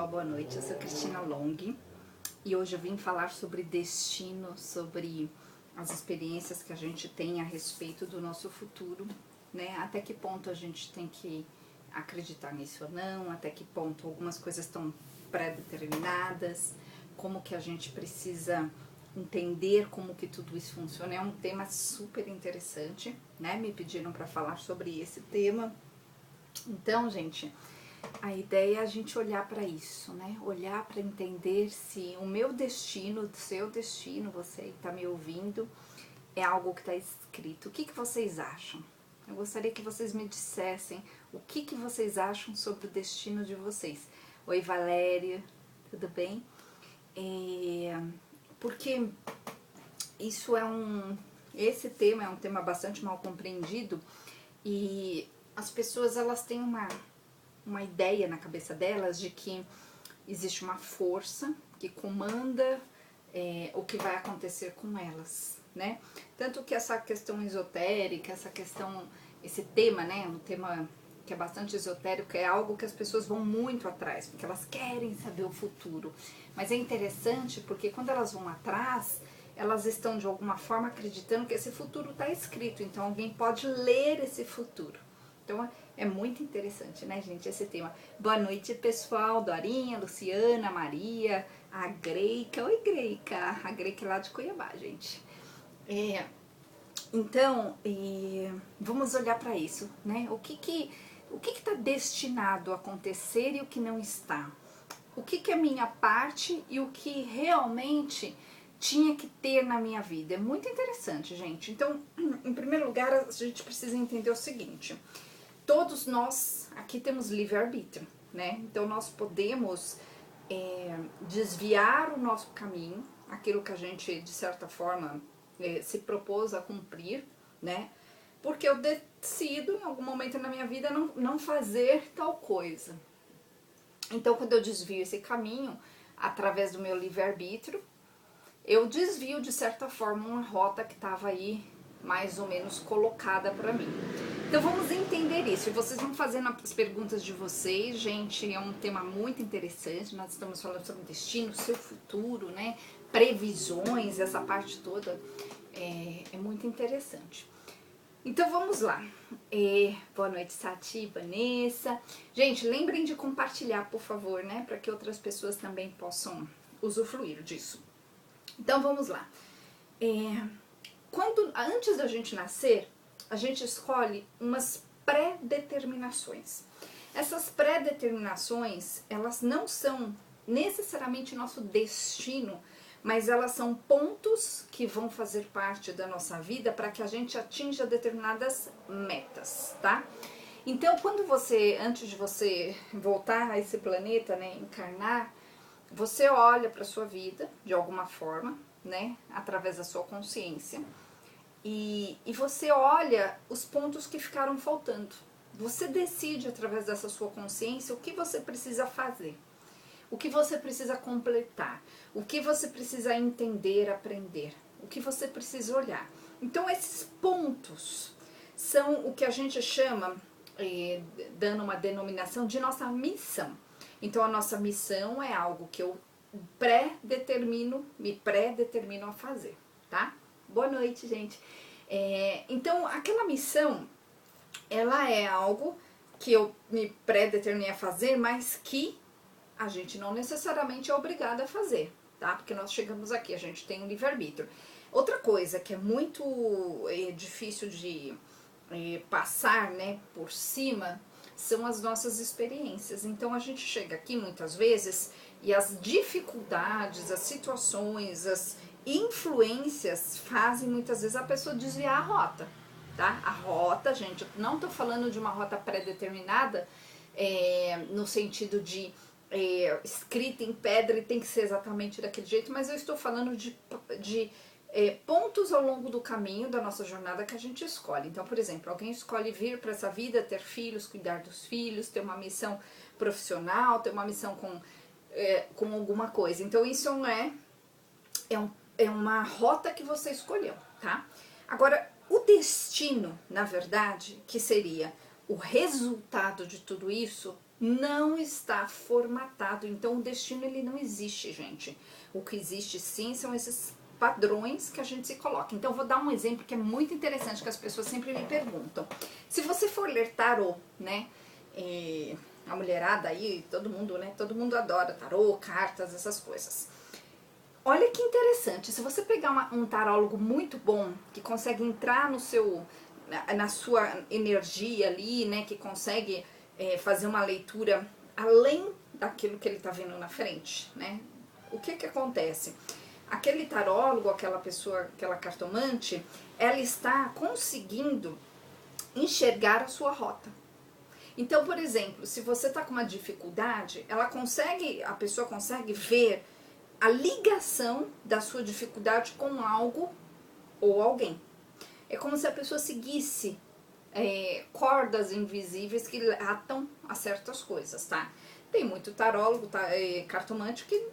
pessoal, boa noite. Eu sou Cristina Long e hoje eu vim falar sobre destino, sobre as experiências que a gente tem a respeito do nosso futuro, né? Até que ponto a gente tem que acreditar nisso ou não, até que ponto algumas coisas estão pré-determinadas, como que a gente precisa entender como que tudo isso funciona. É um tema super interessante, né? Me pediram para falar sobre esse tema. Então, gente, a ideia é a gente olhar para isso, né? Olhar para entender se o meu destino, o seu destino, você que está me ouvindo, é algo que está escrito. O que vocês acham? Eu gostaria que vocês me dissessem o que vocês acham sobre o destino de vocês. Oi, Valéria, tudo bem? Porque isso esse tema é um tema bastante mal compreendido e as pessoas, elas têm uma ideia na cabeça delas de que existe uma força que comanda o que vai acontecer com elas, né? Tanto que essa questão esotérica, esse tema, né, um tema que é bastante esotérico, é algo que as pessoas vão muito atrás, porque elas querem saber o futuro. Mas é interessante porque quando elas vão atrás, elas estão de alguma forma acreditando que esse futuro está escrito, então alguém pode ler esse futuro. Então é muito interessante, né, gente, esse tema. Boa noite, pessoal, Dorinha, Luciana, Maria, a Greica. Oi, Greica, a Greica é lá de Cuiabá, gente. Então, vamos olhar para isso, né? O que está destinado a acontecer e o que não está? O que é minha parte e o que realmente tinha que ter na minha vida? É muito interessante, gente. Então, em primeiro lugar, a gente precisa entender o seguinte: todos nós aqui temos livre-arbítrio, né? Então nós podemos desviar o nosso caminho, aquilo que a gente, de certa forma, se propôs a cumprir, né? Porque eu decido, em algum momento na minha vida, não fazer tal coisa. Então, quando eu desvio esse caminho, através do meu livre-arbítrio, eu desvio, de certa forma, uma rota que estava aí mais ou menos colocada para mim. Então vamos entender isso, e vocês vão fazendo as perguntas de vocês, gente, é um tema muito interessante. Nós estamos falando sobre destino, seu futuro, né, previsões, essa parte toda é muito interessante. Então vamos lá. Boa noite, Sati, Vanessa. Gente, lembrem de compartilhar, por favor, né, para que outras pessoas também possam usufruir disso. Então vamos lá. Antes da gente nascer, a gente escolhe umas pré-determinações. Essas pré-determinações, elas não são necessariamente nosso destino, mas elas são pontos que vão fazer parte da nossa vida para que a gente atinja determinadas metas, tá? Então, antes de você voltar a esse planeta, né, encarnar, você olha para a sua vida de alguma forma, né, através da sua consciência, e você olha os pontos que ficaram faltando. Você decide através dessa sua consciência o que você precisa fazer, o que você precisa completar, o que você precisa entender, aprender, o que você precisa olhar. Então esses pontos são o que a gente chama, dando uma denominação, de nossa missão. Então a nossa missão é algo que eu me pré-determino a fazer, tá? Boa noite, gente. Então, aquela missão, ela é algo que eu me pré-determinei a fazer, mas que a gente não necessariamente é obrigado a fazer, tá? Porque nós chegamos aqui, a gente tem um livre-arbítrio. Outra coisa que é muito difícil de passar, né, por cima, são as nossas experiências. Então a gente chega aqui muitas vezes e as dificuldades, as situações, as influências fazem muitas vezes a pessoa desviar a rota, tá? A rota, gente, eu não tô falando de uma rota pré-determinada no sentido de escrita em pedra e tem que ser exatamente daquele jeito, mas eu estou falando de pontos ao longo do caminho da nossa jornada que a gente escolhe. Então, por exemplo, alguém escolhe vir para essa vida, ter filhos, cuidar dos filhos, ter uma missão profissional, ter uma missão com alguma coisa. Então, isso é uma rota que você escolheu, tá? Agora, o destino, na verdade, que seria o resultado de tudo isso, não está formatado. Então o destino ele não existe, gente. O que existe sim são esses padrões que a gente se coloca. Então eu vou dar um exemplo que é muito interessante, que as pessoas sempre me perguntam. Se você for ler tarô, né, a mulherada aí, todo mundo, né, todo mundo adora tarô, cartas, essas coisas. Olha que interessante, se você pegar um tarólogo muito bom, que consegue entrar no seu, na sua energia ali, né, que consegue fazer uma leitura além daquilo que ele está vendo na frente, né, o que que acontece? Aquele tarólogo, aquela pessoa, aquela cartomante, ela está conseguindo enxergar a sua rota. Então, por exemplo, se você está com uma dificuldade, a pessoa consegue ver a ligação da sua dificuldade com algo ou alguém. É como se a pessoa seguisse cordas invisíveis que atam a certas coisas, tá? Tem muito tarólogo, cartomante que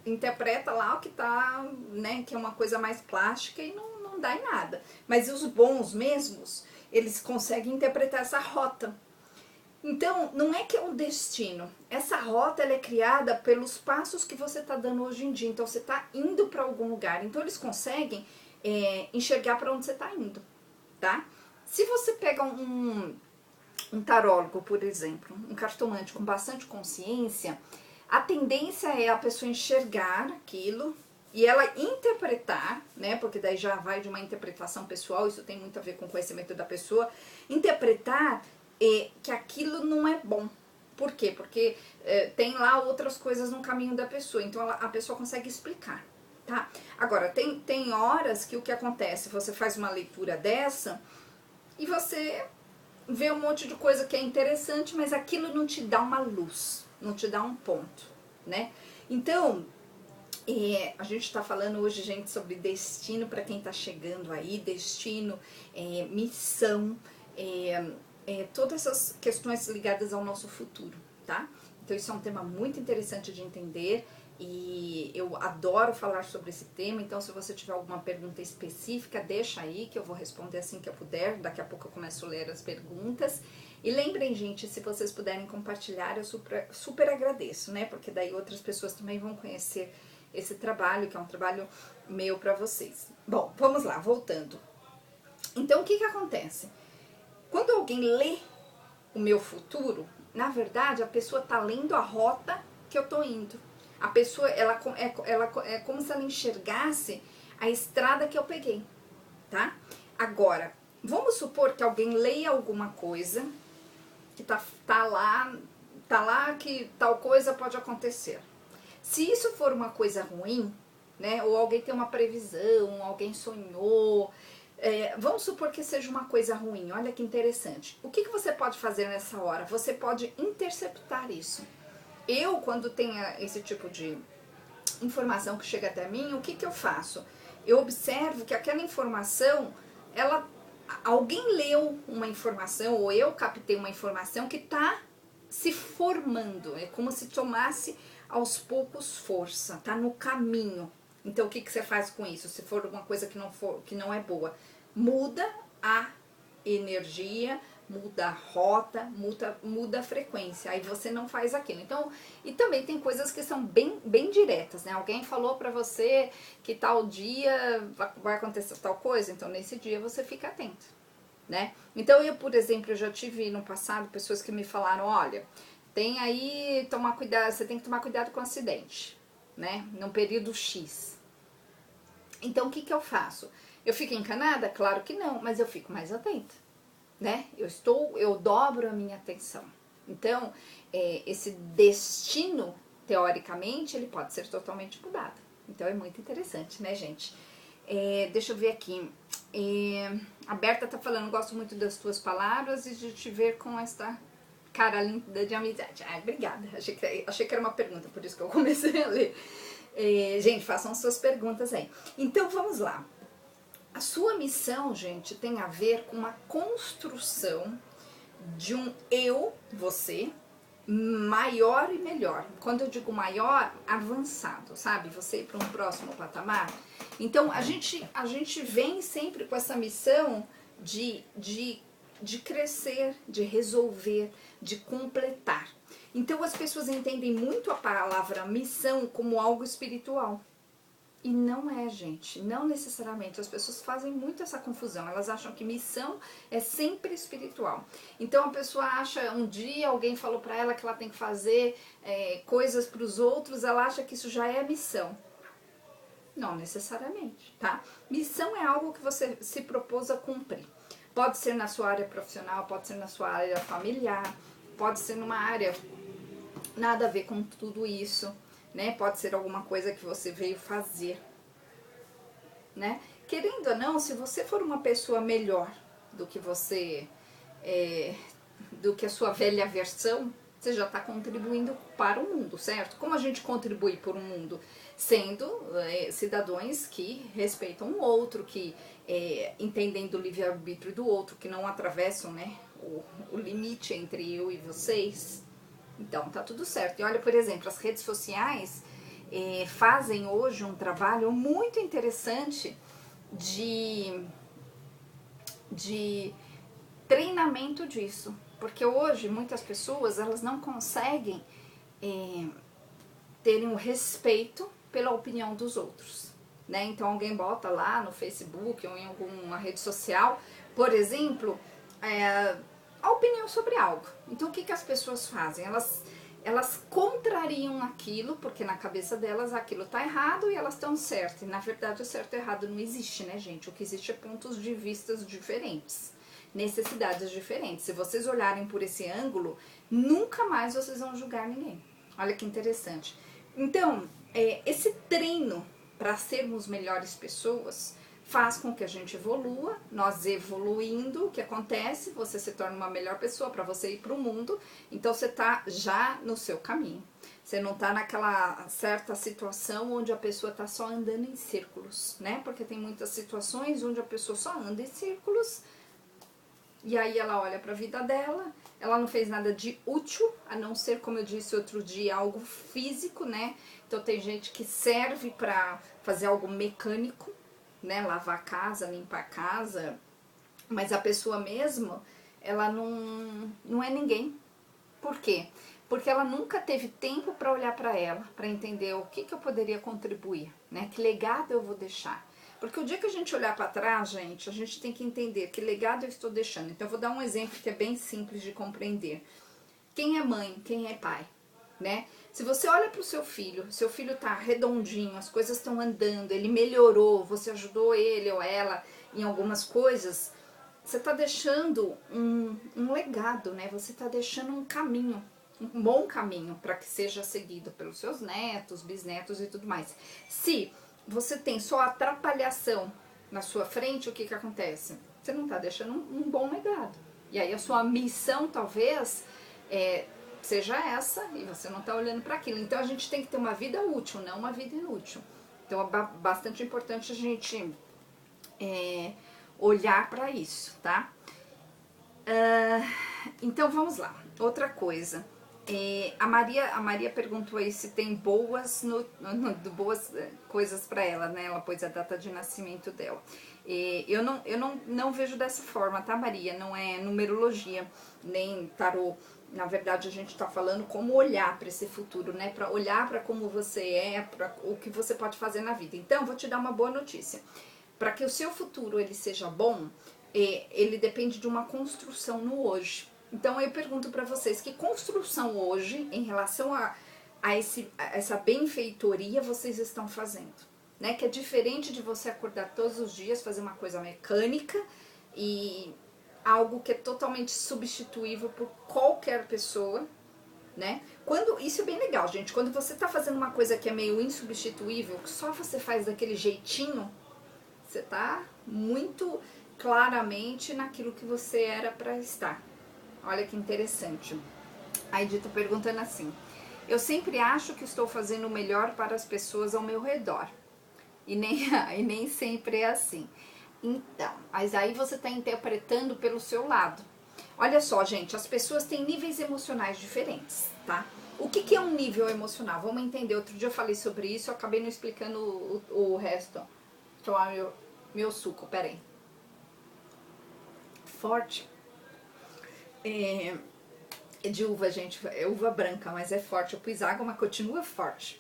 interpreta lá o que tá, né, que é uma coisa mais plástica e não dá em nada. Mas os bons mesmos, eles conseguem interpretar essa rota. Então, não é que é um destino. Essa rota ela é criada pelos passos que você está dando hoje em dia. Então, você está indo para algum lugar. Então, eles conseguem enxergar para onde você está indo, tá? Se você pega um tarólogo, por exemplo, um cartomante com bastante consciência, a tendência é a pessoa enxergar aquilo e ela interpretar, né? Porque daí já vai de uma interpretação pessoal, isso tem muito a ver com o conhecimento da pessoa, interpretar que aquilo não é bom. Por quê? Porque tem lá outras coisas no caminho da pessoa, então a pessoa consegue explicar, tá? Agora, tem horas que o que acontece, você faz uma leitura dessa e você vê um monte de coisa que é interessante, mas aquilo não te dá uma luz, não te dá um ponto, né? Então, a gente está falando hoje, gente, sobre destino para quem está chegando aí, destino, missão, todas essas questões ligadas ao nosso futuro, tá? Então isso é um tema muito interessante de entender e eu adoro falar sobre esse tema, então se você tiver alguma pergunta específica, deixa aí que eu vou responder assim que eu puder, daqui a pouco eu começo a ler as perguntas. E lembrem, gente, se vocês puderem compartilhar, eu super agradeço, né? Porque daí outras pessoas também vão conhecer esse trabalho, que é um trabalho meu para vocês. Bom, vamos lá, voltando. Então, o que que acontece? Quando alguém lê o meu futuro, na verdade, a pessoa tá lendo a rota que eu tô indo. A pessoa, ela é como se ela enxergasse a estrada que eu peguei, tá? Agora, vamos supor que alguém leia alguma coisa que tá lá que tal coisa pode acontecer. Se isso for uma coisa ruim, né, ou alguém tem uma previsão, alguém sonhou, vamos supor que seja uma coisa ruim, olha que interessante. O que você pode fazer nessa hora? Você pode interceptar isso. Eu, quando tenho esse tipo de informação que chega até mim, o que eu faço? Eu observo que aquela informação, alguém leu uma informação, ou eu captei uma informação que está se formando, é como se tomasse aos poucos força, tá no caminho. Então o que você faz com isso? Se for uma coisa que não é boa, muda a energia, muda a rota, muda a frequência, aí você não faz aquilo. Então, e também tem coisas que são bem diretas, né? Alguém falou pra você que tal dia vai acontecer tal coisa, então nesse dia você fica atento, né? Então eu, por exemplo, eu já tive no passado pessoas que me falaram, olha, tem aí, tomar cuidado, você tem que tomar cuidado com o acidente, né? Num período X. Então o que eu faço? Eu fico encanada? Claro que não, mas eu fico mais atenta, né? Eu dobro a minha atenção. Então, esse destino, teoricamente, ele pode ser totalmente mudado. Então é muito interessante, né, gente? Deixa eu ver aqui. A Berta tá falando, gosto muito das tuas palavras e de te ver com esta cara linda de amizade. Obrigada. Achei que era uma pergunta, por isso que eu comecei a ler. Gente, façam suas perguntas aí. Então, vamos lá. A sua missão, gente, tem a ver com uma construção de um eu, você, maior e melhor. Quando eu digo maior, avançado, sabe? Você ir para um próximo patamar. Então, a gente vem sempre com essa missão de de crescer, de resolver, de completar. Então as pessoas entendem muito a palavra missão como algo espiritual. E não é, gente, não necessariamente. As pessoas fazem muito essa confusão. Elas acham que missão é sempre espiritual. Então a pessoa acha, um dia alguém falou para ela que ela tem que fazer coisas para os outros, ela acha que isso já é missão. Não necessariamente, tá? Missão é algo que você se propôs a cumprir. Pode ser na sua área profissional, pode ser na sua área familiar, pode ser numa área nada a ver com tudo isso, né? Pode ser alguma coisa que você veio fazer, né? Querendo ou não, se você for uma pessoa melhor do que você, do que a sua velha versão, você já está contribuindo para o mundo, certo? Como a gente contribui para o mundo? Sendo cidadãos que respeitam o outro, que entendem do livre-arbítrio do outro, que não atravessam, né, o limite entre eu e vocês. Então, tá tudo certo. E olha, por exemplo, as redes sociais fazem hoje um trabalho muito interessante de treinamento disso. Porque hoje muitas pessoas elas não conseguem terem o respeito pela opinião dos outros, né? Então alguém bota lá no Facebook ou em alguma rede social, por exemplo, a opinião sobre algo. Então o que as pessoas fazem? Elas contrariam aquilo, porque na cabeça delas aquilo tá errado e elas estão certas. E na verdade o certo e errado não existe, né, gente? O que existe é pontos de vista diferentes, necessidades diferentes. Se vocês olharem por esse ângulo, nunca mais vocês vão julgar ninguém. Olha que interessante. Então, esse treino para sermos melhores pessoas faz com que a gente evolua. Nós evoluindo, o que acontece? Você se torna uma melhor pessoa para você ir para o mundo. Então você está já no seu caminho. Você não está naquela certa situação onde a pessoa está só andando em círculos, né? Porque tem muitas situações onde a pessoa só anda em círculos. E aí ela olha para a vida dela, ela não fez nada de útil, a não ser, como eu disse outro dia, algo físico, né? Então tem gente que serve para fazer algo mecânico, né? Lavar a casa, limpar a casa, mas a pessoa mesmo, ela não é ninguém. Por quê? Porque ela nunca teve tempo para olhar para ela, para entender o que eu poderia contribuir, né? Que legado eu vou deixar. Porque o dia que a gente olhar para trás, gente, a gente tem que entender que legado eu estou deixando. Então eu vou dar um exemplo que é bem simples de compreender. Quem é mãe, quem é pai, né? Se você olha para o seu filho tá redondinho, as coisas estão andando, ele melhorou, você ajudou ele ou ela em algumas coisas, você está deixando um legado, né? Você está deixando um caminho, um bom caminho para que seja seguido pelos seus netos, bisnetos e tudo mais. Se você tem só atrapalhação na sua frente, o que acontece? Você não está deixando um bom legado. E aí a sua missão talvez seja essa e você não está olhando para aquilo. Então a gente tem que ter uma vida útil, não uma vida inútil. Então é bastante importante a gente olhar para isso, tá? Então vamos lá. Outra coisa. A Maria perguntou aí se tem boas coisas para ela, né? Ela pôs a data de nascimento dela. Eu não vejo dessa forma, tá, Maria? Não é numerologia, nem tarô. Na verdade, a gente está falando como olhar para esse futuro, né? Para olhar para como você é, para o que você pode fazer na vida. Então, vou te dar uma boa notícia. Para que o seu futuro ele seja bom, ele depende de uma construção no hoje. Então eu pergunto para vocês, que construção hoje, em relação a essa benfeitoria, vocês estão fazendo? Né? Que é diferente de você acordar todos os dias, fazer uma coisa mecânica e algo que é totalmente substituível por qualquer pessoa, né? Isso é bem legal, gente. Quando você tá fazendo uma coisa que é meio insubstituível, que só você faz daquele jeitinho, você tá muito claramente naquilo que você era para estar. Olha que interessante. A Edith tá perguntando assim: eu sempre acho que estou fazendo o melhor para as pessoas ao meu redor. E nem sempre é assim. Então, mas aí você está interpretando pelo seu lado. Olha só, gente, as pessoas têm níveis emocionais diferentes, tá? O que é um nível emocional? Vamos entender. Outro dia eu falei sobre isso, eu acabei não explicando o resto. Tomar meu suco, peraí. Forte. É de uva, gente, é uva branca, mas é forte. Eu pus água, mas continua forte.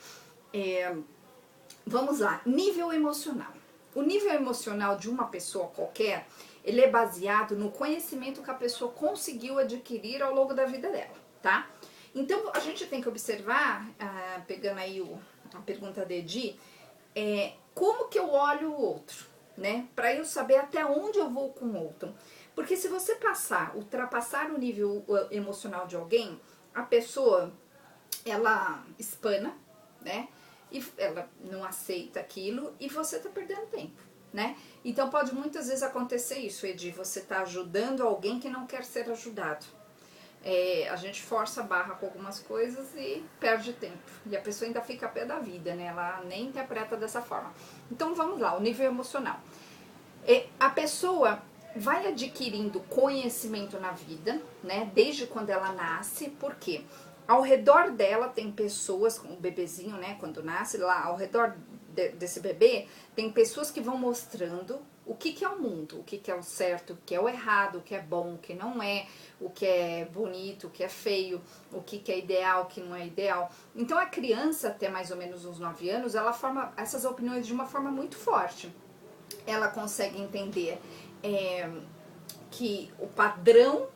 Vamos lá, nível emocional. O nível emocional de uma pessoa qualquer, ele é baseado no conhecimento que a pessoa conseguiu adquirir ao longo da vida dela, tá? Então, a gente tem que observar, pegando aí a pergunta da Edi, como que eu olho o outro, né? Para eu saber até onde eu vou com o outro. Porque se você ultrapassar o nível emocional de alguém, a pessoa, ela espana, né? E ela não aceita aquilo e você tá perdendo tempo, né? Então pode muitas vezes acontecer isso, Edi, você tá ajudando alguém que não quer ser ajudado. A gente força a barra com algumas coisas e perde tempo. E a pessoa ainda fica a pé da vida, né? Ela nem interpreta dessa forma. Então vamos lá, o nível emocional. A pessoa vai adquirindo conhecimento na vida, né? Desde quando ela nasce, por quê? Ao redor dela tem pessoas, o bebezinho, né? Quando nasce, lá ao redor desse bebê, tem pessoas que vão mostrando o que é o mundo, o que é o certo, o que é o errado, o que é bom, o que não é, o que é bonito, o que é feio, o que é ideal, o que não é ideal. Então a criança, até mais ou menos uns 9 anos, ela forma essas opiniões de uma forma muito forte. Ela consegue entender que o padrão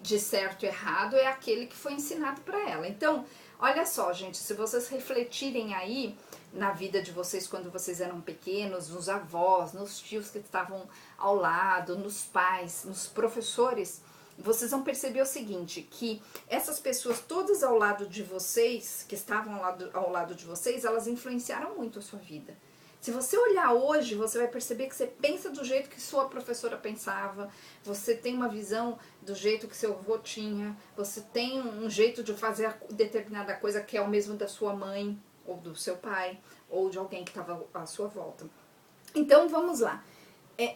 de certo e errado é aquele que foi ensinado para ela. Então, olha só, gente, se vocês refletirem aí na vida de vocês quando vocês eram pequenos, nos avós, nos tios que estavam ao lado, nos pais, nos professores, vocês vão perceber o seguinte, que essas pessoas todas ao lado de vocês, que estavam ao lado de vocês, elas influenciaram muito a sua vida. Se você olhar hoje, você vai perceber que você pensa do jeito que sua professora pensava, você tem uma visão do jeito que seu avô tinha, você tem um jeito de fazer determinada coisa que é o mesmo da sua mãe, ou do seu pai, ou de alguém que estava à sua volta. Então, vamos lá.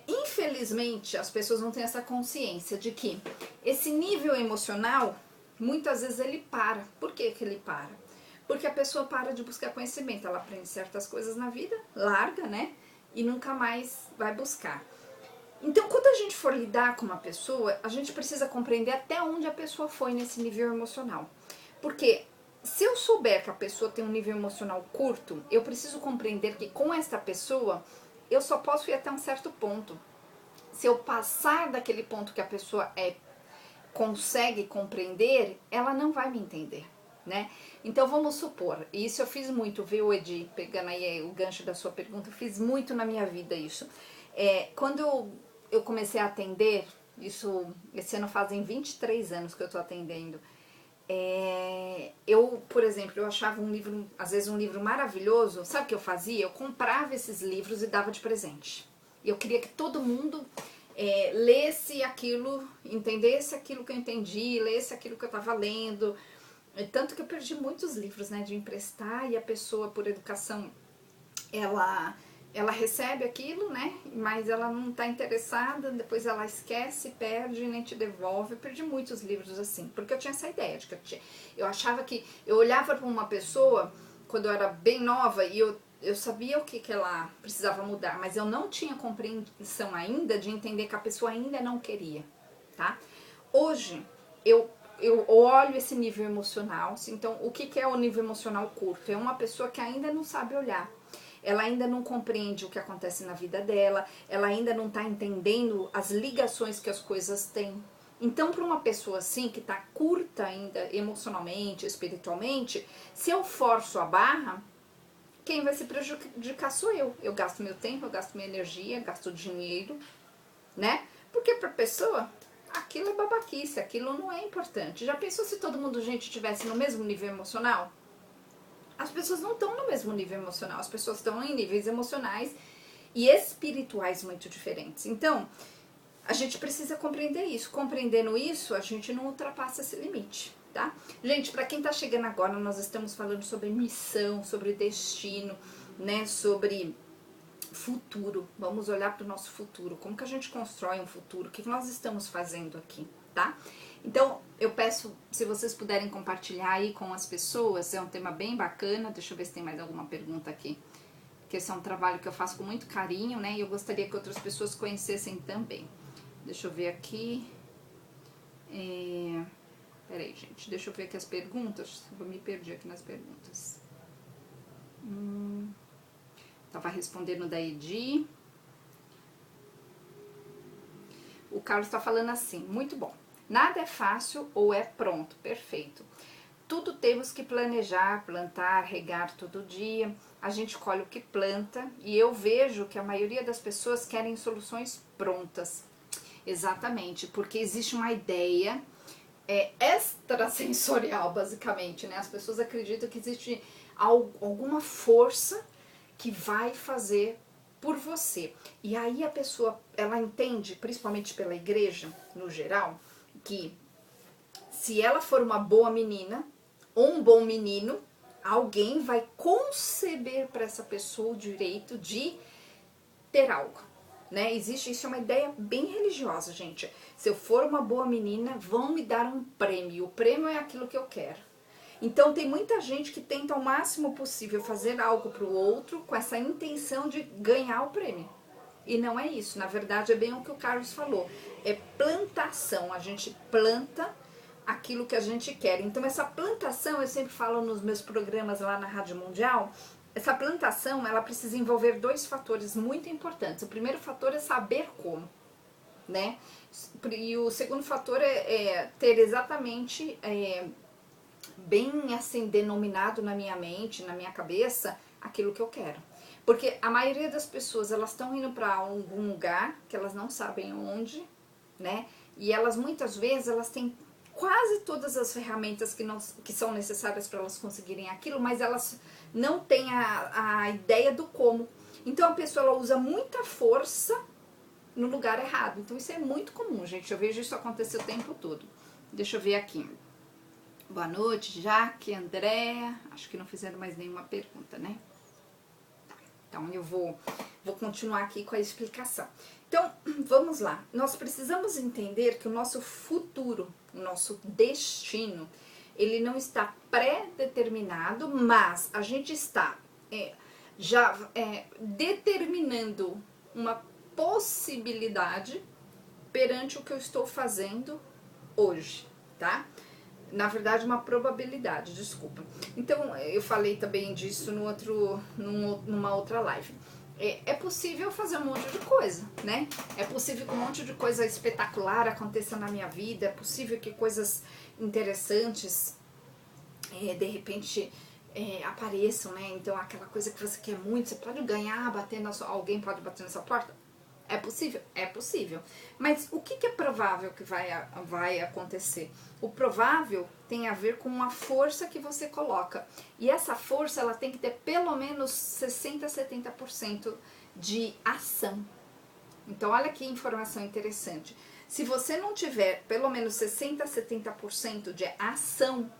Infelizmente, as pessoas não têm essa consciência de que esse nível emocional, muitas vezes ele para. Por que que ele para? Porque a pessoa para de buscar conhecimento, ela aprende certas coisas na vida, larga, né? E nunca mais vai buscar. Então, quando a gente for lidar com uma pessoa, a gente precisa compreender até onde a pessoa foi nesse nível emocional. Porque se eu souber que a pessoa tem um nível emocional curto, eu preciso compreender que com esta pessoa, eu só posso ir até um certo ponto. Se eu passar daquele ponto que a pessoa consegue compreender, ela não vai me entender. Né? Então vamos supor, e isso eu fiz muito, viu, Edi? Pegando aí o gancho da sua pergunta, eu fiz muito na minha vida isso. Quando eu comecei a atender, esse ano fazem 23 anos que eu tô atendendo. Eu, por exemplo, eu achava um livro, às vezes um livro maravilhoso, sabe o que eu fazia? Eu comprava esses livros e dava de presente. Eu queria que todo mundo lesse aquilo, entendesse aquilo que eu entendi, lesse aquilo que eu estava lendo. Tanto que eu perdi muitos livros, né, de emprestar, e a pessoa, por educação, ela recebe aquilo, né, mas ela não está interessada, depois ela esquece, perde e nem te devolve. Eu perdi muitos livros assim, porque eu tinha essa ideia de que eu achava que eu olhava para uma pessoa quando eu era bem nova e eu sabia o que ela precisava mudar, mas eu não tinha compreensão ainda de entender que a pessoa ainda não queria, tá? Hoje, eu olho esse nível emocional. Então, o que é o nível emocional curto? É uma pessoa que ainda não sabe olhar. Ela ainda não compreende o que acontece na vida dela. Ela ainda não está entendendo as ligações que as coisas têm. Então, para uma pessoa assim, que está curta ainda emocionalmente, espiritualmente, se eu forço a barra, quem vai se prejudicar sou eu. Eu gasto meu tempo, eu gasto minha energia, gasto dinheiro, né? Porque para a pessoa, aquilo é babaquice, aquilo não é importante. Já pensou se todo mundo, gente, estivesse no mesmo nível emocional? As pessoas não estão no mesmo nível emocional, as pessoas estão em níveis emocionais e espirituais muito diferentes. Então, a gente precisa compreender isso. Compreendendo isso, a gente não ultrapassa esse limite, tá? Gente, para quem tá chegando agora, nós estamos falando sobre missão, sobre destino, né? Sobre futuro. Vamos olhar para o nosso futuro. Como que a gente constrói um futuro? O que nós estamos fazendo aqui, tá? Então, eu peço, se vocês puderem compartilhar aí com as pessoas, é um tema bem bacana. Deixa eu ver se tem mais alguma pergunta aqui. Porque esse é um trabalho que eu faço com muito carinho, né? E eu gostaria que outras pessoas conhecessem também. Deixa eu ver aqui. Peraí, gente, deixa eu ver aqui as perguntas. Eu me perdi aqui nas perguntas. Tava respondendo da Edi. O Carlos tá falando assim, muito bom. Nada é fácil ou é pronto, perfeito. Tudo temos que planejar, plantar, regar todo dia. A gente colhe o que planta e eu vejo que a maioria das pessoas querem soluções prontas. Exatamente, porque existe uma ideia extrasensorial, basicamente, né? As pessoas acreditam que existe alguma força que vai fazer por você. E aí a pessoa, ela entende, principalmente pela igreja, no geral, que se ela for uma boa menina ou um bom menino, alguém vai conceder para essa pessoa o direito de ter algo, né? Existe, isso é uma ideia bem religiosa, gente. Se eu for uma boa menina, vão me dar um prêmio. O prêmio é aquilo que eu quero. Então tem muita gente que tenta ao máximo possível fazer algo para o outro com essa intenção de ganhar o prêmio. E não é isso, na verdade é bem o que o Carlos falou. É plantação, a gente planta aquilo que a gente quer. Então essa plantação, eu sempre falo nos meus programas lá na Rádio Mundial, essa plantação, ela precisa envolver dois fatores muito importantes. O primeiro fator é saber como, né? E o segundo fator é ter exatamente bem assim denominado na minha mente, na minha cabeça, aquilo que eu quero. Porque a maioria das pessoas, elas estão indo para algum lugar que elas não sabem onde, né? E elas muitas vezes, elas têm quase todas as ferramentas que são necessárias para elas conseguirem aquilo, mas elas não têm a ideia do como. Então a pessoa, ela usa muita força no lugar errado. Então isso é muito comum, gente. Eu vejo isso acontecer o tempo todo. Deixa eu ver aqui. Boa noite, Jaque, Andréa. Acho que não fizeram mais nenhuma pergunta, né? Então eu vou continuar aqui com a explicação. Então, vamos lá. Nós precisamos entender que o nosso futuro, o nosso destino, ele não está pré-determinado, mas a gente está já determinando uma possibilidade perante o que eu estou fazendo hoje, tá? Na verdade, uma probabilidade, desculpa. Então, eu falei também disso numa outra live. É possível fazer um monte de coisa, né? É possível que um monte de coisa espetacular aconteça na minha vida, é possível que coisas interessantes, de repente, apareçam, né? Então, aquela coisa que você quer muito, você pode ganhar, alguém pode bater na sua porta. É possível? É possível. Mas o que é provável que vai acontecer? O provável tem a ver com uma força que você coloca. E essa força, ela tem que ter pelo menos 60% a 70% de ação. Então, olha que informação interessante. Se você não tiver pelo menos 60% a 70% de ação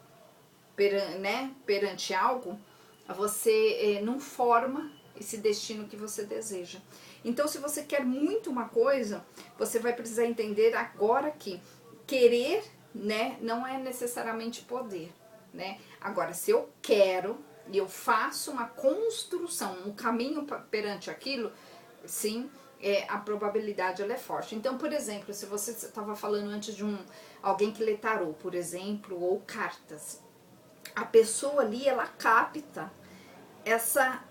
perante algo, você não forma esse destino que você deseja. Então, se você quer muito uma coisa, você vai precisar entender agora que querer, né, não é necessariamente poder, né? Agora, se eu quero e eu faço uma construção, um caminho perante aquilo, sim, a probabilidade ela é forte. Então, por exemplo, se você estava falando antes de alguém que lê tarô, por exemplo, ou cartas, a pessoa ali, ela capta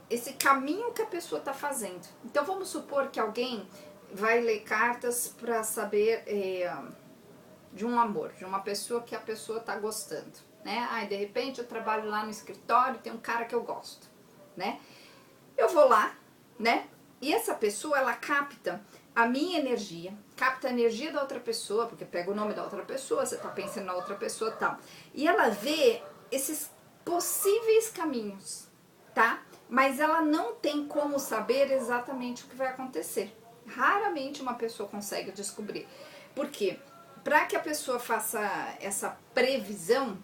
esse caminho que a pessoa está fazendo. Então vamos supor que alguém vai ler cartas para saber de um amor, de uma pessoa que a pessoa está gostando, né? Aí de repente eu trabalho lá no escritório, tem um cara que eu gosto, né? Eu vou lá, né? E essa pessoa, ela capta a minha energia, capta a energia da outra pessoa, porque pega o nome da outra pessoa, você tá pensando na outra pessoa e tal. E ela vê esses possíveis caminhos, tá? Mas ela não tem como saber exatamente o que vai acontecer. Raramente uma pessoa consegue descobrir. Por quê? Para que a pessoa faça essa previsão,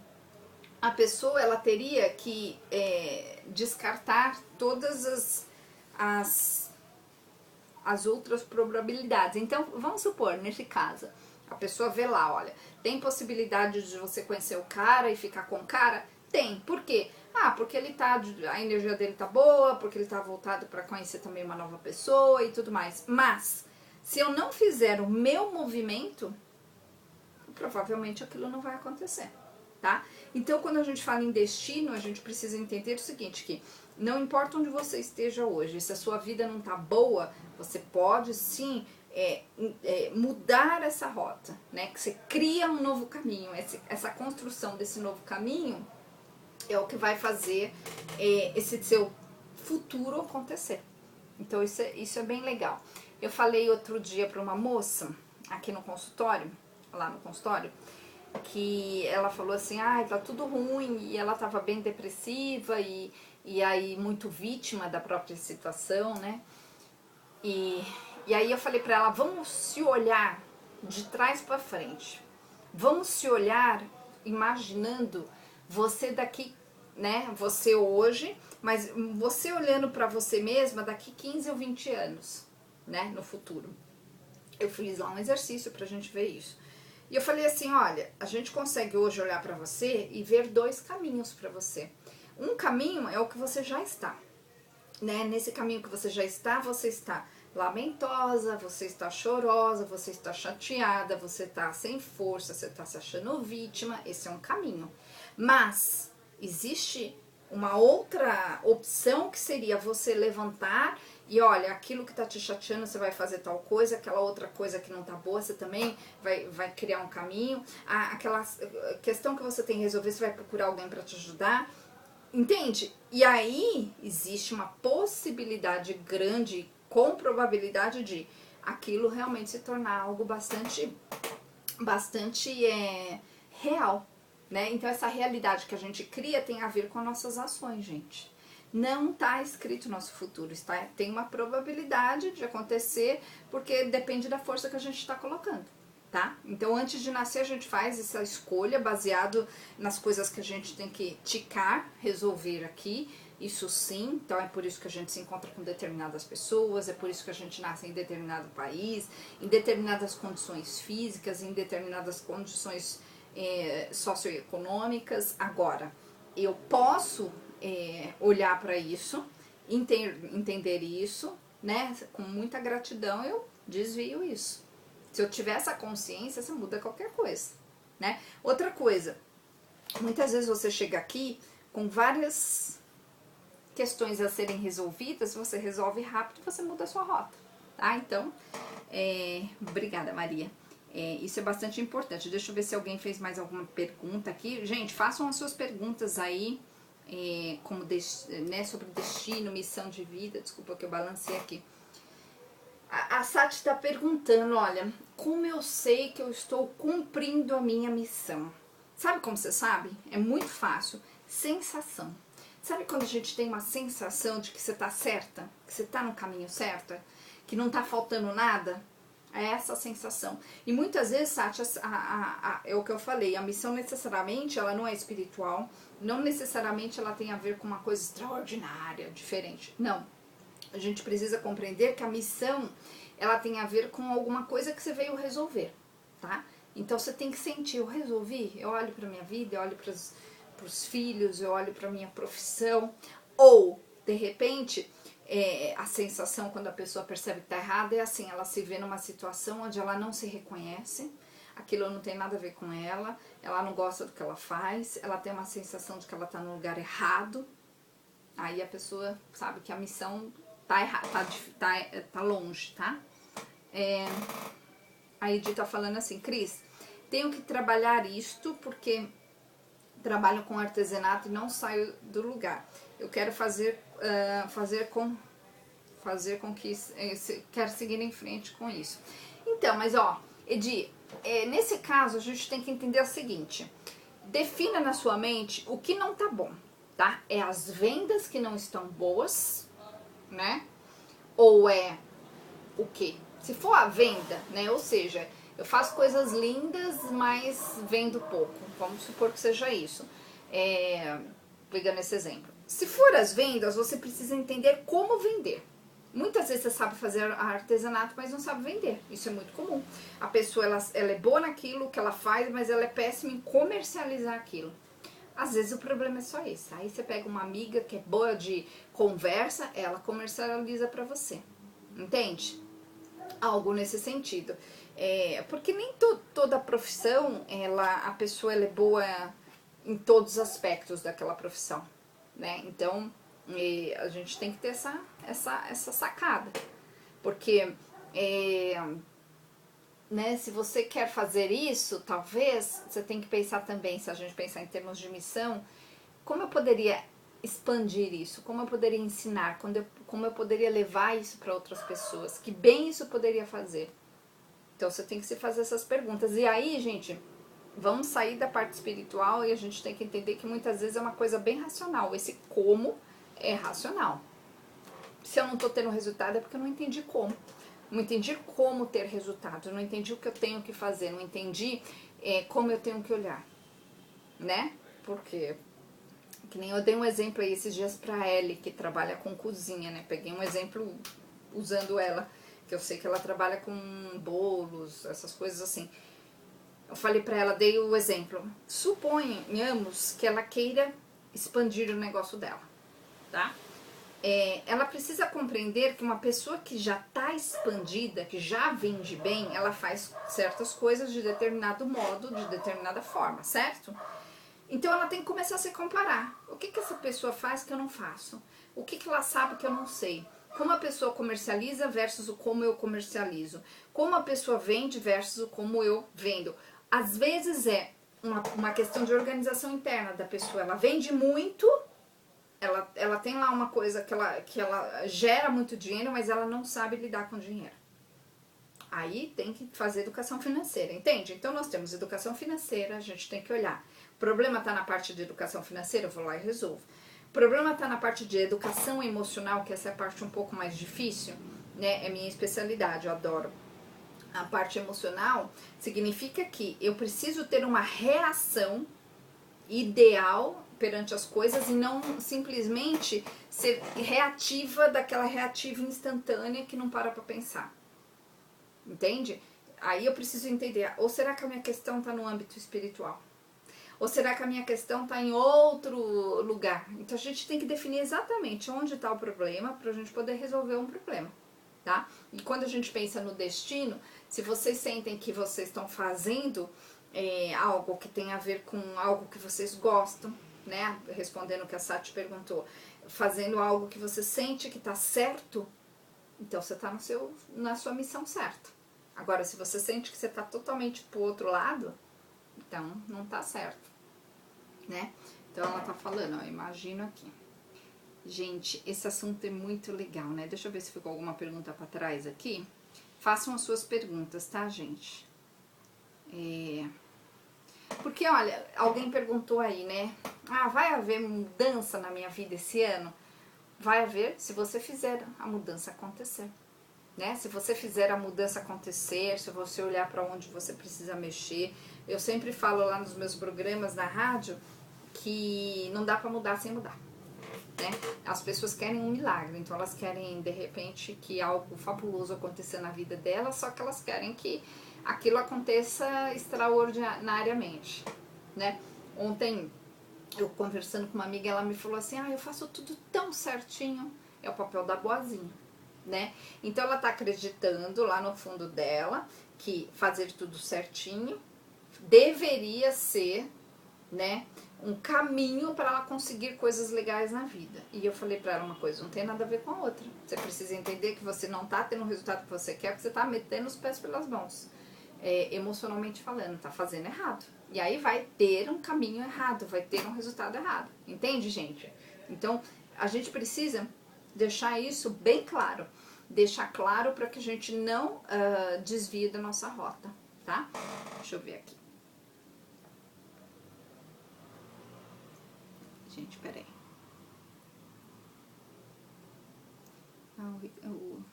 a pessoa, ela teria que descartar todas as outras probabilidades. Então, vamos supor, nesse caso, a pessoa vê lá, olha, tem possibilidade de você conhecer o cara e ficar com o cara? Tem. Por quê? Porque a energia dele tá boa, porque ele tá voltado para conhecer também uma nova pessoa e tudo mais. Mas, se eu não fizer o meu movimento, provavelmente aquilo não vai acontecer, tá? Então, quando a gente fala em destino, a gente precisa entender o seguinte, que não importa onde você esteja hoje, se a sua vida não tá boa, você pode sim mudar essa rota, né? Que você cria um novo caminho, essa construção desse novo caminho é o que vai fazer esse seu futuro acontecer. Então isso é bem legal. Eu falei outro dia para uma moça aqui no consultório, lá no consultório, que ela falou assim, tá tudo ruim, e ela tava bem depressiva e aí muito vítima da própria situação, né? E aí eu falei pra ela, vamos se olhar de trás pra frente. Vamos se olhar imaginando você daqui, né? Você hoje, mas você olhando pra você mesma daqui 15 ou 20 anos, né? No futuro. Eu fiz lá um exercício pra gente ver isso. E eu falei assim, olha, a gente consegue hoje olhar pra você e ver dois caminhos pra você. Um caminho é o que você já está, né? Nesse caminho que você está lamentosa, você está chorosa, você está chateada, você está sem força, você está se achando vítima. Esse é um caminho. Mas existe uma outra opção que seria você levantar e olha, aquilo que tá te chateando, você vai fazer tal coisa, aquela outra coisa que não tá boa, você também vai criar um caminho. Aquela questão que você tem que resolver, você vai procurar alguém para te ajudar. Entende? E aí existe uma possibilidade grande, com probabilidade de aquilo realmente se tornar algo bastante real, né? Então essa realidade que a gente cria tem a ver com as nossas ações, gente. Não está escrito o nosso futuro, tem uma probabilidade de acontecer, porque depende da força que a gente está colocando. Tá? Então antes de nascer a gente faz essa escolha baseado nas coisas que a gente tem que ticar, resolver aqui, isso sim, então é por isso que a gente se encontra com determinadas pessoas, é por isso que a gente nasce em determinado país, em determinadas condições físicas, em determinadas condições socioeconômicas. Agora, eu posso olhar para isso, entender isso, né? Com muita gratidão eu desvio isso. Se eu tiver essa consciência, você muda qualquer coisa, né? Outra coisa, muitas vezes você chega aqui com várias questões a serem resolvidas, você resolve rápido e você muda a sua rota, tá? Então, obrigada, Maria. Isso é bastante importante. Deixa eu ver se alguém fez mais alguma pergunta aqui. Gente, façam as suas perguntas aí, né, sobre destino, missão de vida. Desculpa que eu balancei aqui. A Sati está perguntando, olha, como eu sei que eu estou cumprindo a minha missão? Sabe como você sabe? É muito fácil. Sensação. Sabe quando a gente tem uma sensação de que você está certa? Que você está no caminho certo? Que não está faltando nada? É essa a sensação. E muitas vezes, Sati, é o que eu falei, a missão necessariamente ela não é espiritual, não necessariamente ela tem a ver com uma coisa extraordinária, diferente. Não. A gente precisa compreender que a missão, ela tem a ver com alguma coisa que você veio resolver, tá? Então você tem que sentir, eu resolvi, eu olho pra minha vida, eu olho pros filhos, eu olho pra minha profissão, ou, de repente, a sensação quando a pessoa percebe que tá errada é assim, ela se vê numa situação onde ela não se reconhece, aquilo não tem nada a ver com ela não gosta do que ela faz, ela tem uma sensação de que ela tá no lugar errado, aí a pessoa sabe que a missão tá errado, tá longe, tá? A Edith tá falando assim, Cris, tenho que trabalhar isto porque trabalho com artesanato e não saio do lugar. Eu quero fazer com que quero seguir em frente com isso. Então, mas ó, Edi, nesse caso a gente tem que entender o seguinte, defina na sua mente o que não tá bom, tá? É as vendas que não estão boas, né? Ou é o quê? Se for a venda, né? Ou seja, eu faço coisas lindas, mas vendo pouco. Vamos supor que seja isso. Pegando esse exemplo. Se for as vendas, você precisa entender como vender. Muitas vezes você sabe fazer artesanato, mas não sabe vender. Isso é muito comum. A pessoa ela é boa naquilo que ela faz, mas ela é péssima em comercializar aquilo. Às vezes o problema é só esse. Aí você pega uma amiga que é boa de conversa, ela comercializa pra você. Entende? Algo nesse sentido. Porque nem toda profissão, a pessoa ela é boa em todos os aspectos daquela profissão, né? Então, a gente tem que ter essa sacada. Porque, né, se você quer fazer isso, talvez você tem que pensar também, se a gente pensar em termos de missão, como eu poderia expandir isso? Como eu poderia ensinar? Como eu poderia levar isso para outras pessoas? Que bem isso poderia fazer? Então você tem que se fazer essas perguntas. E aí, gente, vamos sair da parte espiritual e a gente tem que entender que muitas vezes é uma coisa bem racional. Esse como é racional. Se eu não estou tendo resultado é porque eu não entendi como. Não entendi como ter resultado, não entendi o que eu tenho que fazer, não entendi como eu tenho que olhar, né? Porque, que nem eu dei um exemplo aí esses dias pra Ellie, que trabalha com cozinha, né? Peguei um exemplo usando ela, que eu sei que ela trabalha com bolos, essas coisas assim. Eu falei pra ela, dei o exemplo. Suponhamos que ela queira expandir o negócio dela, tá? Ela precisa compreender que uma pessoa que já está expandida, que já vende bem, ela faz certas coisas de determinado modo, de determinada forma, certo? Então ela tem que começar a se comparar. O que essa pessoa faz que eu não faço? O que ela sabe que eu não sei? Como a pessoa comercializa versus o como eu comercializo? Como a pessoa vende versus o como eu vendo? Às vezes é uma questão de organização interna da pessoa. Ela vende muito, ela tem lá uma coisa que ela gera muito dinheiro, mas ela não sabe lidar com dinheiro. Aí tem que fazer educação financeira, entende? Então nós temos educação financeira, a gente tem que olhar. O problema está na parte de educação financeira, eu vou lá e resolvo. O problema está na parte de educação emocional, que essa é a parte um pouco mais difícil, né? É minha especialidade, eu adoro. A parte emocional significa que eu preciso ter uma reação ideal perante as coisas e não simplesmente ser reativa, daquela reativa instantânea que não para pra pensar. Entende? Aí eu preciso entender, ou será que a minha questão está no âmbito espiritual? Ou será que a minha questão está em outro lugar? Então a gente tem que definir exatamente onde está o problema para a gente poder resolver um problema, tá? E quando a gente pensa no destino, se vocês sentem que vocês estão fazendo algo que tem a ver com algo que vocês gostam, né? Respondendo o que a Sati perguntou, fazendo algo que você sente que está certo, então você está na sua missão certa. Agora, se você sente que você está totalmente pro outro lado, então não tá certo, né? Então ela tá falando, ó, imagino aqui. Gente, esse assunto é muito legal, né? Deixa eu ver se ficou alguma pergunta pra trás aqui. Façam as suas perguntas, tá, gente? Porque, olha, alguém perguntou aí, né? Ah, vai haver mudança na minha vida esse ano? Vai haver se você fizer a mudança acontecer. Né? Se você fizer a mudança acontecer, se você olhar para onde você precisa mexer. Eu sempre falo lá nos meus programas na rádio que não dá para mudar sem mudar, né? As pessoas querem um milagre, então elas querem de repente que algo fabuloso aconteça na vida delas, só que elas querem que aquilo aconteça extraordinariamente, né? Ontem eu conversando com uma amiga, ela me falou assim, eu faço tudo tão certinho. É o papel da boazinha, né? Então ela tá acreditando lá no fundo dela que fazer tudo certinho deveria ser, né, um caminho para ela conseguir coisas legais na vida. E eu falei para ela uma coisa, não tem nada a ver com a outra. Você precisa entender que você não tá tendo o resultado que você quer, porque você tá metendo os pés pelas mãos. Emocionalmente falando, tá fazendo errado. E aí vai ter um caminho errado, vai ter um resultado errado. Entende, gente? Então, a gente precisa deixar isso bem claro. Deixar claro para que a gente não desvie da nossa rota, tá? Deixa eu ver aqui. Gente, peraí.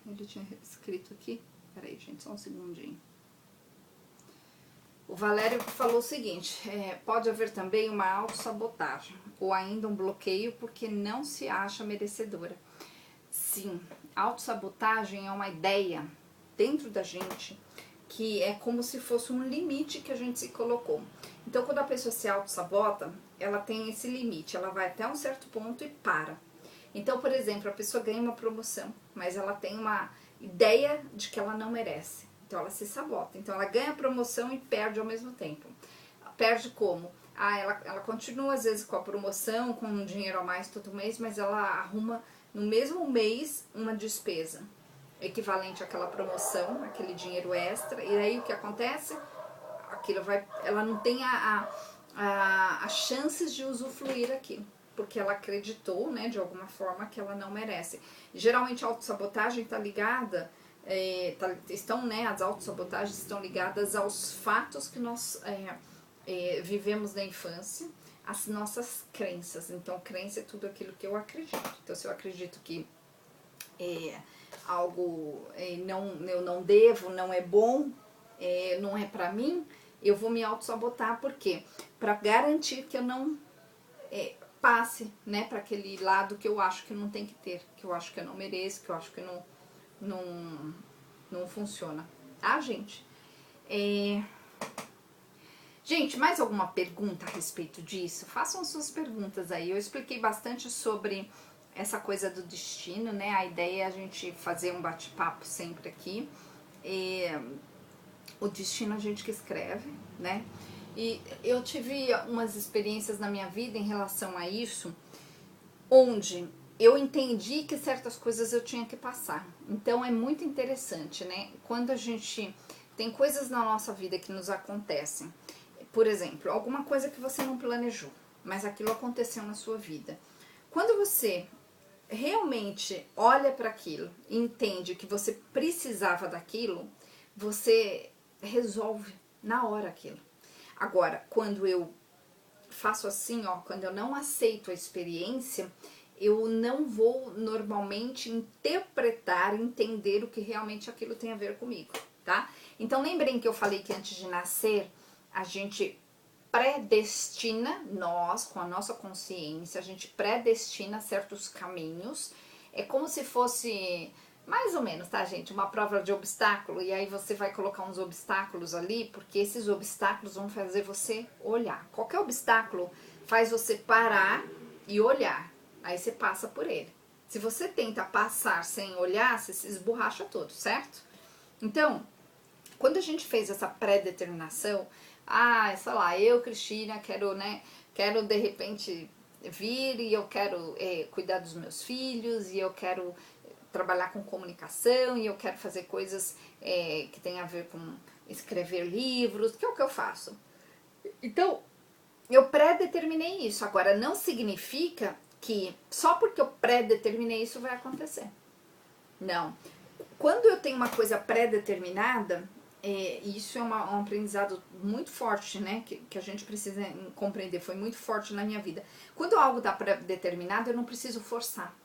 Ele tinha escrito aqui. Peraí, gente, só um segundinho. O Valério falou o seguinte, pode haver também uma autossabotagem ou ainda um bloqueio porque não se acha merecedora. Sim, autossabotagem é uma ideia dentro da gente que é como se fosse um limite que a gente se colocou. Então, quando a pessoa se autossabota, ela tem esse limite, ela vai até um certo ponto e para. Então, por exemplo, a pessoa ganha uma promoção, mas ela tem uma ideia de que ela não merece. Então ela se sabota. Então ela ganha promoção e perde ao mesmo tempo. Perde como? Ela continua às vezes com a promoção, com um dinheiro a mais todo mês, mas ela arruma no mesmo mês uma despesa equivalente àquela promoção, aquele dinheiro extra. E aí o que acontece? Ela não tem a chances de usufruir aquilo, porque ela acreditou, né, de alguma forma, que ela não merece. Geralmente a autossabotagem está ligada, as autossabotagens estão ligadas aos fatos que nós vivemos na infância, as nossas crenças. Então, crença é tudo aquilo que eu acredito. Então, se eu acredito que algo eu não devo, não é bom, não é pra mim, eu vou me auto-sabotar. Por quê? Pra garantir que eu não passe, né, para aquele lado que eu acho que não tem que ter, que eu acho que eu não mereço, que eu acho que não funciona. Tá, gente? Gente, mais alguma pergunta a respeito disso? Façam suas perguntas aí. Eu expliquei bastante sobre essa coisa do destino, né? A ideia é a gente fazer um bate-papo sempre aqui. O destino a gente que escreve, né? E eu tive umas experiências na minha vida em relação a isso, onde eu entendi que certas coisas eu tinha que passar. Então é muito interessante, né? Quando a gente tem coisas na nossa vida que nos acontecem, por exemplo, alguma coisa que você não planejou, mas aquilo aconteceu na sua vida. Quando você realmente olha para aquilo e entende que você precisava daquilo, você resolve na hora aquilo. Agora, quando eu faço assim, quando eu não aceito a experiência, eu não vou normalmente interpretar, entender o que realmente aquilo tem a ver comigo, tá? Então, lembrem que eu falei que antes de nascer, a gente predestina, nós, com a nossa consciência, a gente predestina certos caminhos. É como se fosse, mais ou menos, tá, gente? Uma prova de obstáculo, e aí você vai colocar uns obstáculos ali, porque esses obstáculos vão fazer você olhar. Qualquer obstáculo faz você parar e olhar, aí você passa por ele. Se você tenta passar sem olhar, você se esborracha todo, certo? Então, quando a gente fez essa pré-determinação, sei lá, eu, Cristina, quero de repente vir e eu quero cuidar dos meus filhos e eu quero trabalhar com comunicação e eu quero fazer coisas que tem a ver com escrever livros, que é o que eu faço. Então, eu pré-determinei isso. Agora, não significa que só porque eu pré-determinei isso vai acontecer. Não. Quando eu tenho uma coisa pré-determinada, isso é um aprendizado muito forte, né? Que a gente precisa compreender, foi muito forte na minha vida. Quando algo está pré-determinado, eu não preciso forçar,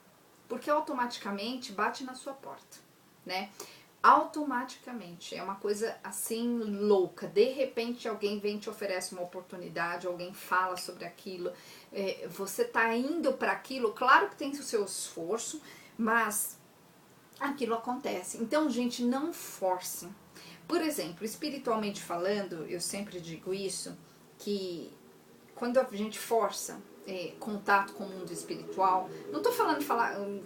porque automaticamente bate na sua porta, né? Automaticamente, é uma coisa assim louca. De repente alguém vem e te oferece uma oportunidade, alguém fala sobre aquilo, você tá indo para aquilo, claro que tem o seu esforço, mas aquilo acontece. Então, gente, não force. Por exemplo, espiritualmente falando, eu sempre digo isso, que quando a gente força contato com o mundo espiritual, não tô falando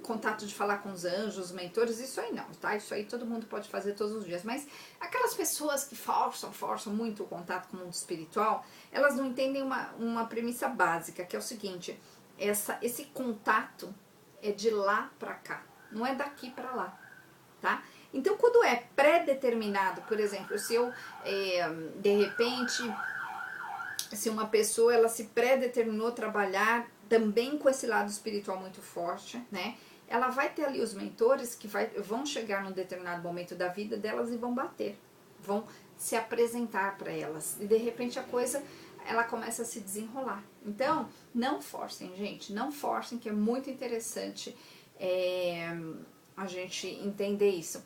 contato de falar com os anjos, os mentores, isso aí não, tá? Isso aí todo mundo pode fazer todos os dias, mas aquelas pessoas que forçam muito o contato com o mundo espiritual, elas não entendem uma premissa básica, que é o seguinte: esse contato é de lá pra cá, não é daqui pra lá, tá? Então, quando é pré-determinado, por exemplo, se eu, de repente, se uma pessoa ela se pré-determinou trabalhar também com esse lado espiritual muito forte, né? Ela vai ter ali os mentores que vão chegar num determinado momento da vida delas e vão bater, vão se apresentar para elas. E de repente a coisa, ela começa a se desenrolar. Então, não forcem, gente, não forcem, que é muito interessante a gente entender isso.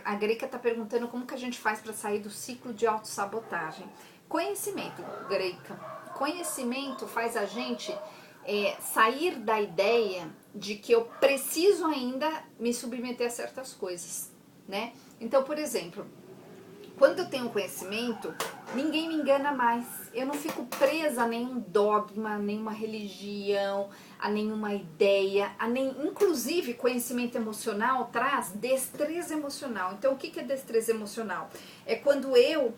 A Greca tá perguntando como que a gente faz para sair do ciclo de autossabotagem. Conhecimento, Greca. Conhecimento faz a gente sair da ideia de que eu preciso ainda me submeter a certas coisas, né? Então, por exemplo, quando eu tenho conhecimento, ninguém me engana mais. Eu não fico presa a nenhum dogma, a nenhuma religião, a nenhuma ideia, inclusive conhecimento emocional traz destreza emocional. Então o que é destreza emocional? É quando eu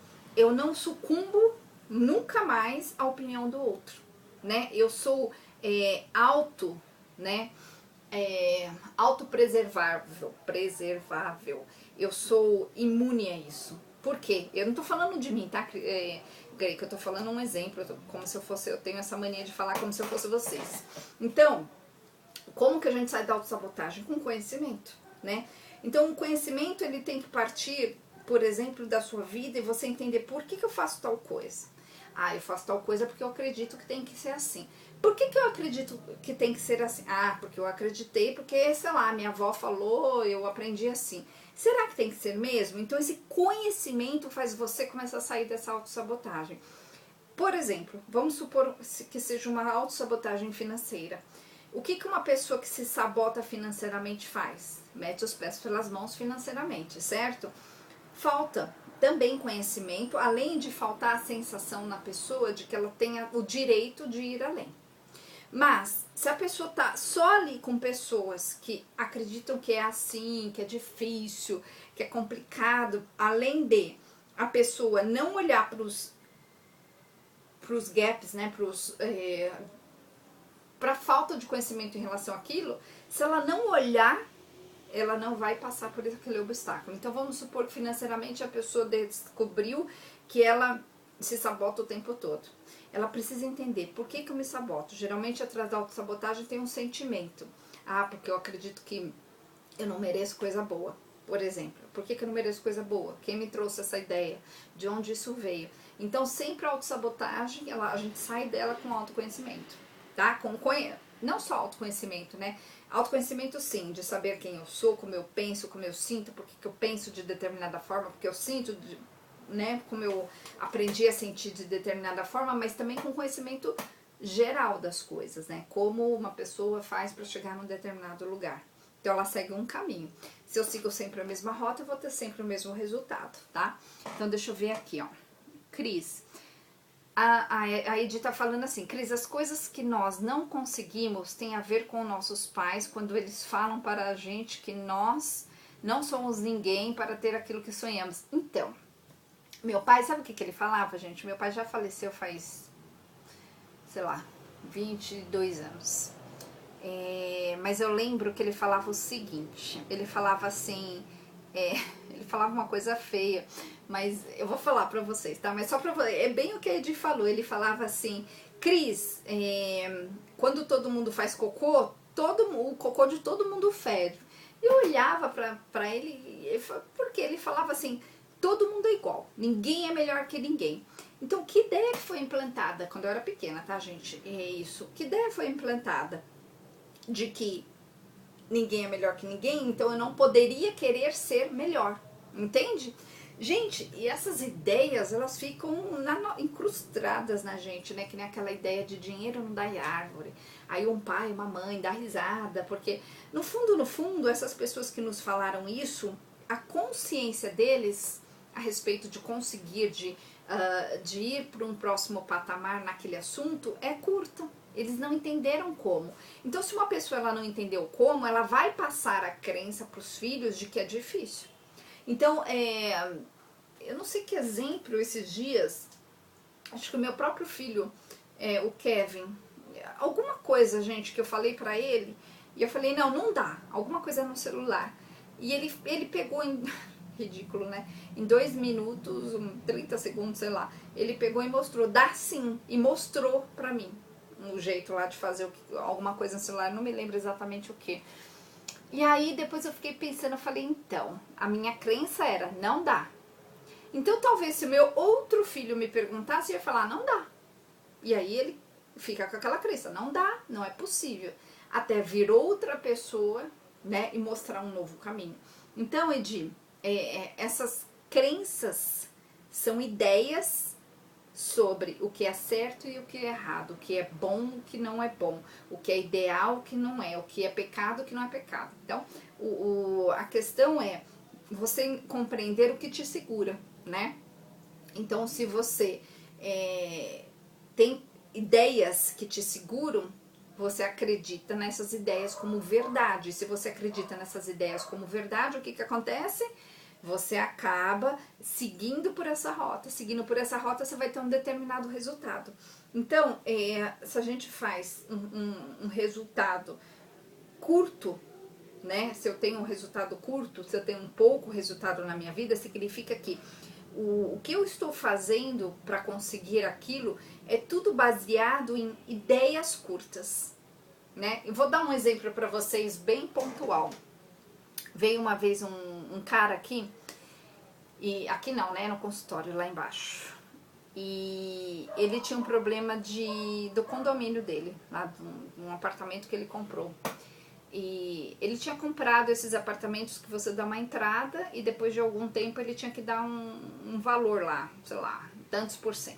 não sucumbo nunca mais à opinião do outro, né? Eu sou né? Preservável. Eu sou imune a isso. Por quê? Eu não tô falando de mim, tá? Que eu tô falando um exemplo, como se eu tenho essa mania de falar como se eu fosse vocês. Então, como que a gente sai da autossabotagem? Com conhecimento, né? Então, o conhecimento, ele tem que partir, por exemplo, da sua vida e você entender por que eu faço tal coisa. Ah, eu faço tal coisa porque eu acredito que tem que ser assim. Por que eu acredito que tem que ser assim? Ah, porque eu acreditei, porque, sei lá, minha avó falou, eu aprendi assim. Será que tem que ser mesmo? Então, esse conhecimento faz você começar a sair dessa autossabotagem. Por exemplo, vamos supor que seja uma autossabotagem financeira. O que uma pessoa que se sabota financeiramente faz? Mete os pés pelas mãos financeiramente, certo? Falta também conhecimento, além de faltar a sensação na pessoa de que ela tenha o direito de ir além. Mas, se a pessoa tá só ali com pessoas que acreditam que é assim, que é difícil, que é complicado, além de a pessoa não olhar pros gaps, né, pra falta de conhecimento em relação àquilo, se ela não olhar, ela não vai passar por aquele obstáculo. Então vamos supor que financeiramente a pessoa descobriu que ela se sabota o tempo todo. Ela precisa entender por que eu me saboto. Geralmente atrás da autossabotagem tem um sentimento. Ah, porque eu acredito que eu não mereço coisa boa. Por exemplo, por que eu não mereço coisa boa? Quem me trouxe essa ideia? De onde isso veio? Então sempre a autossabotagem, a gente sai dela com autoconhecimento, tá? Não só autoconhecimento, né? Autoconhecimento sim, de saber quem eu sou, como eu penso, como eu sinto, porque que eu penso de determinada forma, porque eu sinto, né? Como eu aprendi a sentir de determinada forma, mas também com conhecimento geral das coisas, né? Como uma pessoa faz para chegar num determinado lugar. Então ela segue um caminho. Se eu sigo sempre a mesma rota, eu vou ter sempre o mesmo resultado, tá? Então deixa eu ver aqui, ó. Cris, a Edi tá falando assim, Cris, as coisas que nós não conseguimos têm a ver com nossos pais quando eles falam para a gente que nós não somos ninguém para ter aquilo que sonhamos. Então, meu pai, sabe o que ele falava, gente? Meu pai já faleceu faz, sei lá, 22 anos. Mas eu lembro que ele falava o seguinte, ele falava assim, ele falava uma coisa feia, mas eu vou falar pra vocês, tá? Mas só pra vocês, é bem o que a Edi falou, ele falava assim, Cris, quando todo mundo faz cocô, o cocô de todo mundo fede. Eu olhava pra ele, porque ele falava assim, todo mundo é igual, ninguém é melhor que ninguém. Então, que ideia que foi implantada, quando eu era pequena, tá, gente? É isso, que ideia foi implantada? De que ninguém é melhor que ninguém, então eu não poderia querer ser melhor, entende? Gente, e essas ideias, elas ficam incrustadas na gente, né? Que nem aquela ideia de dinheiro não dá em árvore. Aí um pai, uma mãe dá risada, porque no fundo, essas pessoas que nos falaram isso, a consciência deles a respeito de conseguir, de ir para um próximo patamar naquele assunto é curta. Eles não entenderam como. Então, se uma pessoa ela não entendeu como, ela vai passar a crença para os filhos de que é difícil. Então, eu não sei que exemplo esses dias, acho que o meu próprio filho, o Kevin, alguma coisa, gente, que eu falei pra ele, e eu falei, não dá, alguma coisa no celular. E ele pegou em... ridículo, né? Em 2 minutos, 30 segundos, sei lá, ele pegou e mostrou, dá sim, e mostrou pra mim um jeito lá de fazer alguma coisa no celular, não me lembro exatamente o que. E aí depois eu fiquei pensando, eu falei, então, a minha crença era, não dá. Então talvez se o meu outro filho me perguntasse, eu ia falar, não dá. E aí ele fica com aquela crença, não dá, não é possível. Até vir outra pessoa, né, e mostrar um novo caminho. Então, Edi, essas crenças são ideias sobre o que é certo e o que é errado, o que é bom, o que não é bom, o que é ideal, o que não é, o que é pecado, o que não é pecado. Então, a questão é você compreender o que te segura, né? Então, se você tem ideias que te seguram, você acredita nessas ideias como verdade. Se você acredita nessas ideias como verdade, o que acontece? Você acaba seguindo por essa rota. Seguindo por essa rota, você vai ter um determinado resultado. Então, se a gente faz um resultado curto, né? Se eu tenho um resultado curto, se eu tenho um pouco resultado na minha vida, significa que o que eu estou fazendo para conseguir aquilo é tudo baseado em ideias curtas, né? Eu vou dar um exemplo para vocês bem pontual. Veio uma vez um cara aqui, e aqui não, né? No consultório, lá embaixo. E ele tinha um problema do condomínio dele, lá de um apartamento que ele comprou. E ele tinha comprado esses apartamentos que você dá uma entrada e depois de algum tempo ele tinha que dar um valor lá, sei lá, tantos %.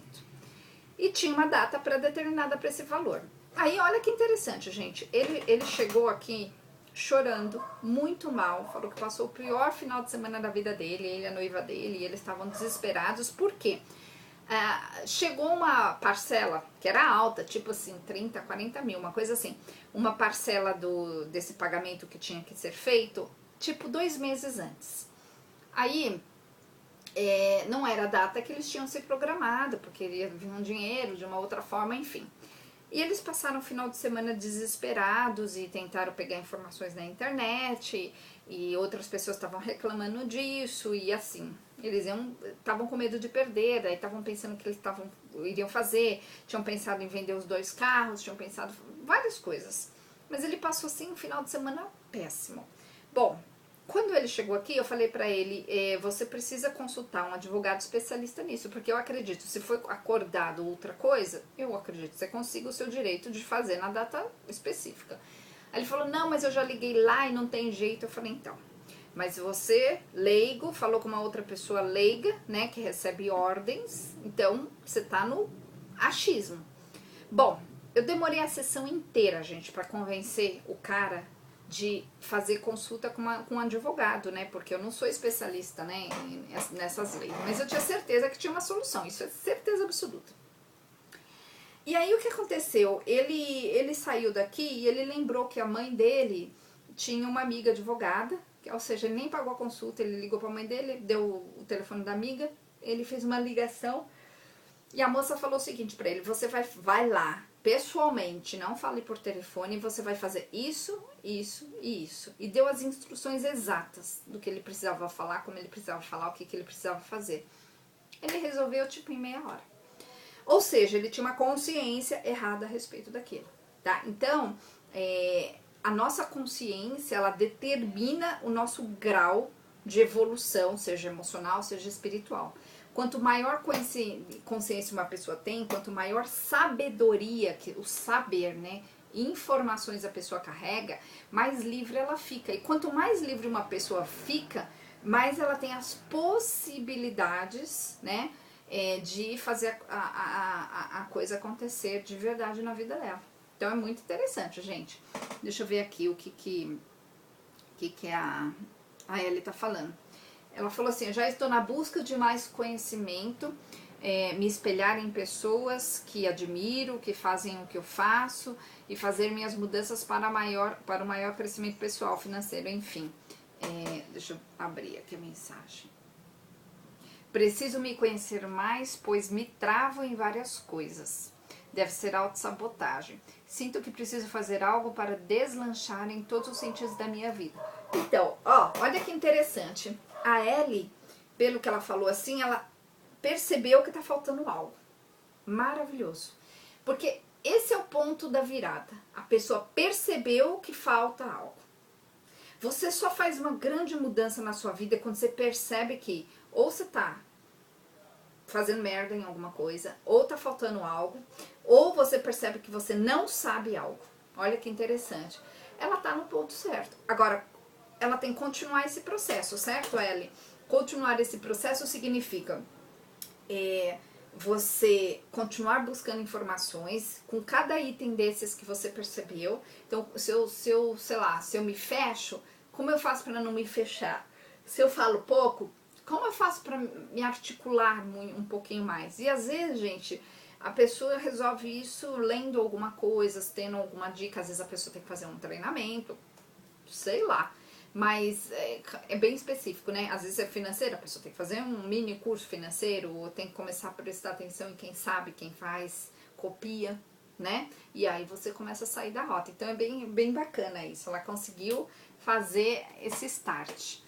E tinha uma data pré-determinada para esse valor. Aí olha que interessante, gente. Ele chegou aqui chorando, muito mal, falou que passou o pior final de semana da vida dele, ele e a noiva dele, e eles estavam desesperados. Por quê? Chegou uma parcela que era alta, tipo assim, 30, 40 mil, uma coisa assim. Uma parcela desse pagamento que tinha que ser feito, tipo 2 meses antes. Aí, não era a data que eles tinham se programado, porque ia vir um dinheiro de uma outra forma, enfim. E eles passaram o final de semana desesperados e tentaram pegar informações na internet e outras pessoas estavam reclamando disso e assim. Eles estavam com medo de perder, daí estavam pensando que eles iriam fazer, tinham pensado em vender os 2 carros, tinham pensado várias coisas. Mas ele passou assim um final de semana péssimo. Bom, quando ele chegou aqui, eu falei pra ele, você precisa consultar um advogado especialista nisso, porque eu acredito, se foi acordado outra coisa, eu acredito que você consiga o seu direito de fazer na data específica. Aí ele falou, não, mas eu já liguei lá e não tem jeito. Eu falei, então, mas você, leigo, falou com uma outra pessoa leiga, né, que recebe ordens, então você tá no achismo. Bom, eu demorei a sessão inteira, gente, pra convencer o cara de fazer consulta com um advogado, né? Porque eu não sou especialista, né, nessas leis. Mas eu tinha certeza que tinha uma solução, isso é certeza absoluta. E aí o que aconteceu? Ele saiu daqui e ele lembrou que a mãe dele tinha uma amiga advogada, ou seja, ele nem pagou a consulta, ele ligou pra mãe dele, deu o telefone da amiga, ele fez uma ligação e a moça falou o seguinte pra ele, você vai lá, pessoalmente, não fale por telefone, você vai fazer isso, isso e isso. E deu as instruções exatas do que ele precisava falar, como ele precisava falar, o que ele precisava fazer. Ele resolveu tipo em meia hora. Ou seja, ele tinha uma consciência errada a respeito daquilo, tá? Então, a nossa consciência, ela determina o nosso grau de evolução, seja emocional, seja espiritual. Quanto maior consciência uma pessoa tem, quanto maior sabedoria, o saber, né, informações a pessoa carrega, mais livre ela fica. E quanto mais livre uma pessoa fica, mais ela tem as possibilidades, né, de fazer a coisa acontecer de verdade na vida dela. Então é muito interessante, gente. Deixa eu ver aqui o que a Ellie tá falando. Ela falou assim, eu já estou na busca de mais conhecimento, me espelhar em pessoas que admiro, que fazem o que eu faço e fazer minhas mudanças para o maior crescimento pessoal, financeiro, enfim. Deixa eu abrir aqui a mensagem. Preciso me conhecer mais, pois me travo em várias coisas. Deve ser autossabotagem. Sinto que preciso fazer algo para deslanchar em todos os sentidos da minha vida. Então, olha que interessante. A Ellie, pelo que ela falou assim, ela percebeu que tá faltando algo. Maravilhoso. Porque esse é o ponto da virada. A pessoa percebeu que falta algo. Você só faz uma grande mudança na sua vida quando você percebe que ou você tá fazendo merda em alguma coisa, ou tá faltando algo, ou você percebe que você não sabe algo. Olha que interessante. Ela tá no ponto certo. Agora, ela tem que continuar esse processo, certo, Ellie? Continuar esse processo significa você continuar buscando informações com cada item desses que você percebeu. Então, se eu me fecho, como eu faço para não me fechar? Se eu falo pouco, Como eu faço para me articular um pouquinho mais? E às vezes, gente, a pessoa resolve isso lendo alguma coisa, tendo alguma dica. Às vezes a pessoa tem que fazer um treinamento, sei lá. Mas é bem específico, né? Às vezes é financeiro, a pessoa tem que fazer um mini curso financeiro, ou tem que começar a prestar atenção em quem sabe, quem faz, copia, né? E aí você começa a sair da rota. Então é bem bacana isso. Ela conseguiu fazer esse start.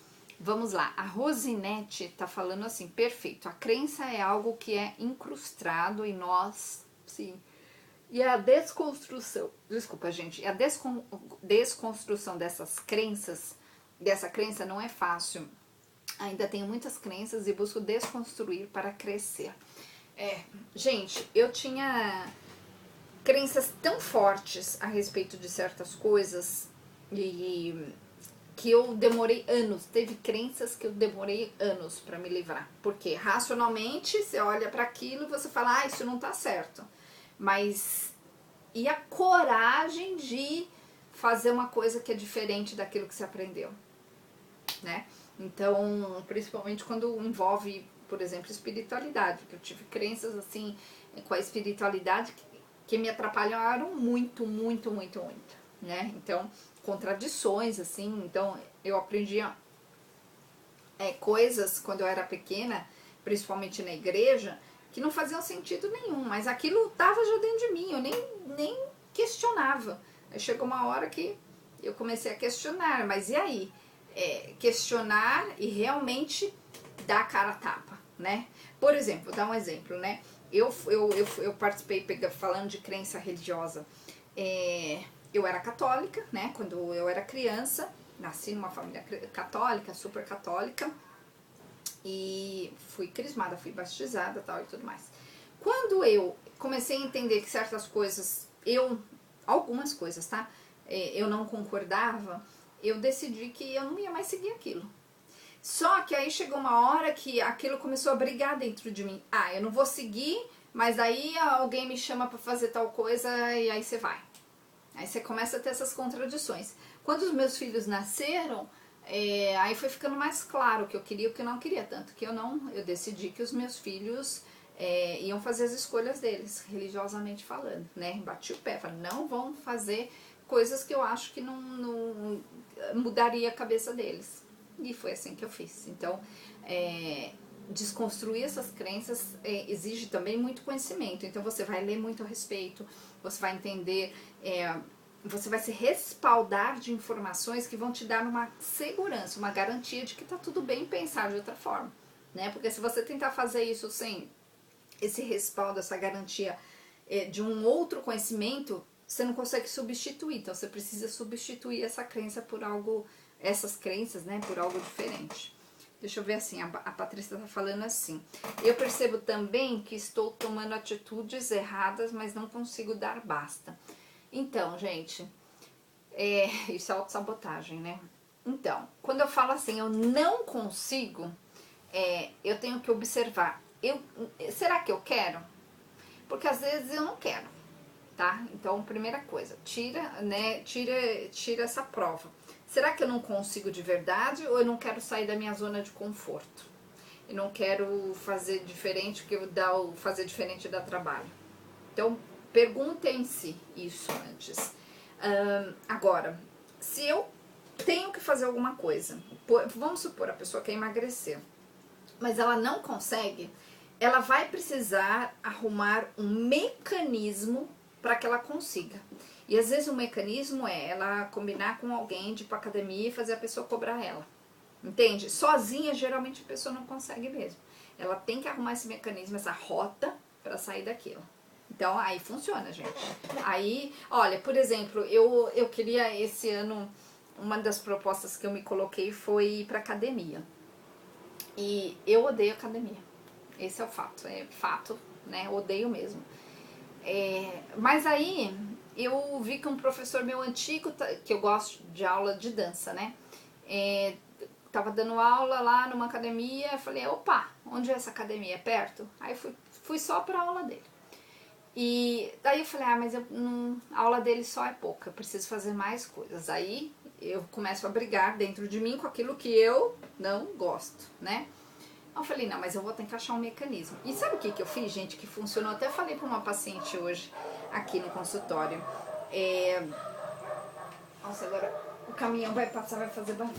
Vamos lá, a Rosinete tá falando assim, perfeito, a crença é algo que é incrustado em nós, sim. E a desconstrução, desculpa gente, a desconstrução dessas crenças, dessa crença não é fácil. Ainda tenho muitas crenças e busco desconstruir para crescer. Gente, eu tinha crenças tão fortes a respeito de certas coisas e que eu demorei anos, teve crenças que eu demorei anos para me livrar. Porque racionalmente você olha para aquilo e você fala, ah, isso não tá certo. Mas e a coragem de fazer uma coisa que é diferente daquilo que você aprendeu, né? Então, principalmente quando envolve, por exemplo, espiritualidade, que eu tive crenças assim com a espiritualidade que me atrapalharam muito, né? Então, contradições, assim, então eu aprendia coisas quando eu era pequena, principalmente na igreja, que não faziam sentido nenhum, mas aquilo estava já dentro de mim, eu nem questionava. Aí chegou uma hora que eu comecei a questionar, mas e aí? Questionar e realmente dar a cara a tapa, né? Por exemplo, vou dar um exemplo, né? Eu participei, falando de crença religiosa, eu era católica, né? Quando eu era criança, nasci numa família católica, super católica, e fui crismada, fui batizada, tal e tudo mais. Quando eu comecei a entender que certas coisas, algumas coisas, tá? Eu não concordava, eu decidi que eu não ia mais seguir aquilo. Só que aí chegou uma hora que aquilo começou a brigar dentro de mim. Ah, eu não vou seguir, mas aí alguém me chama pra fazer tal coisa e aí você vai. Aí você começa a ter essas contradições. Quando os meus filhos nasceram, aí foi ficando mais claro o que eu queria e o que eu não queria. Tanto que eu decidi que os meus filhos iam fazer as escolhas deles, religiosamente falando, né? Bati o pé, falei, não vão fazer coisas que eu acho que não mudaria a cabeça deles. E foi assim que eu fiz. Então, desconstruir essas crenças exige também muito conhecimento. Então você vai ler muito a respeito, você vai entender, você vai se respaldar de informações que vão te dar uma segurança, uma garantia de que tá tudo bem pensar de outra forma, né? Porque se você tentar fazer isso sem esse respaldo, essa garantia de um outro conhecimento, você não consegue substituir. Então você precisa substituir essa crença por algo, essas crenças, né, por algo diferente. Deixa eu ver assim, a Patrícia tá falando assim. Eu percebo também que estou tomando atitudes erradas, mas não consigo dar basta. Então, gente, isso é autossabotagem, né? Então, quando eu falo assim, eu não consigo, eu tenho que observar. Será que eu quero? Porque às vezes eu não quero, tá? Então, primeira coisa, tira essa prova. Será que eu não consigo de verdade ou eu não quero sair da minha zona de conforto? Eu não quero fazer diferente fazer diferente da trabalho. Então, perguntem-se isso antes. Agora, se eu tenho que fazer alguma coisa, vamos supor, a pessoa quer emagrecer, mas ela não consegue, ela vai precisar arrumar um mecanismo para que ela consiga. E às vezes o mecanismo é ela combinar com alguém de ir pra academia e fazer a pessoa cobrar ela. Entende? Sozinha, geralmente a pessoa não consegue mesmo. Ela tem que arrumar esse mecanismo, essa rota para sair daquilo. Então aí funciona, gente. Aí, olha, por exemplo, eu queria esse ano, uma das propostas que eu me coloquei foi ir pra academia. E eu odeio academia. Esse é o fato, né? Eu odeio mesmo. Mas aí eu vi que um professor meu antigo, que eu gosto de aula de dança, né? Tava dando aula lá numa academia, eu falei, opa, onde é essa academia? É perto? Aí fui só pra aula dele. E daí eu falei, mas a aula dele só é pouca, eu preciso fazer mais coisas. Aí eu começo a brigar dentro de mim com aquilo que eu não gosto, né? Eu falei, não, mas eu vou ter que achar um mecanismo. E sabe o que que eu fiz, gente, que funcionou? Até falei para uma paciente hoje, aqui no consultório. Nossa, agora o caminhão vai passar, vai fazer barulho.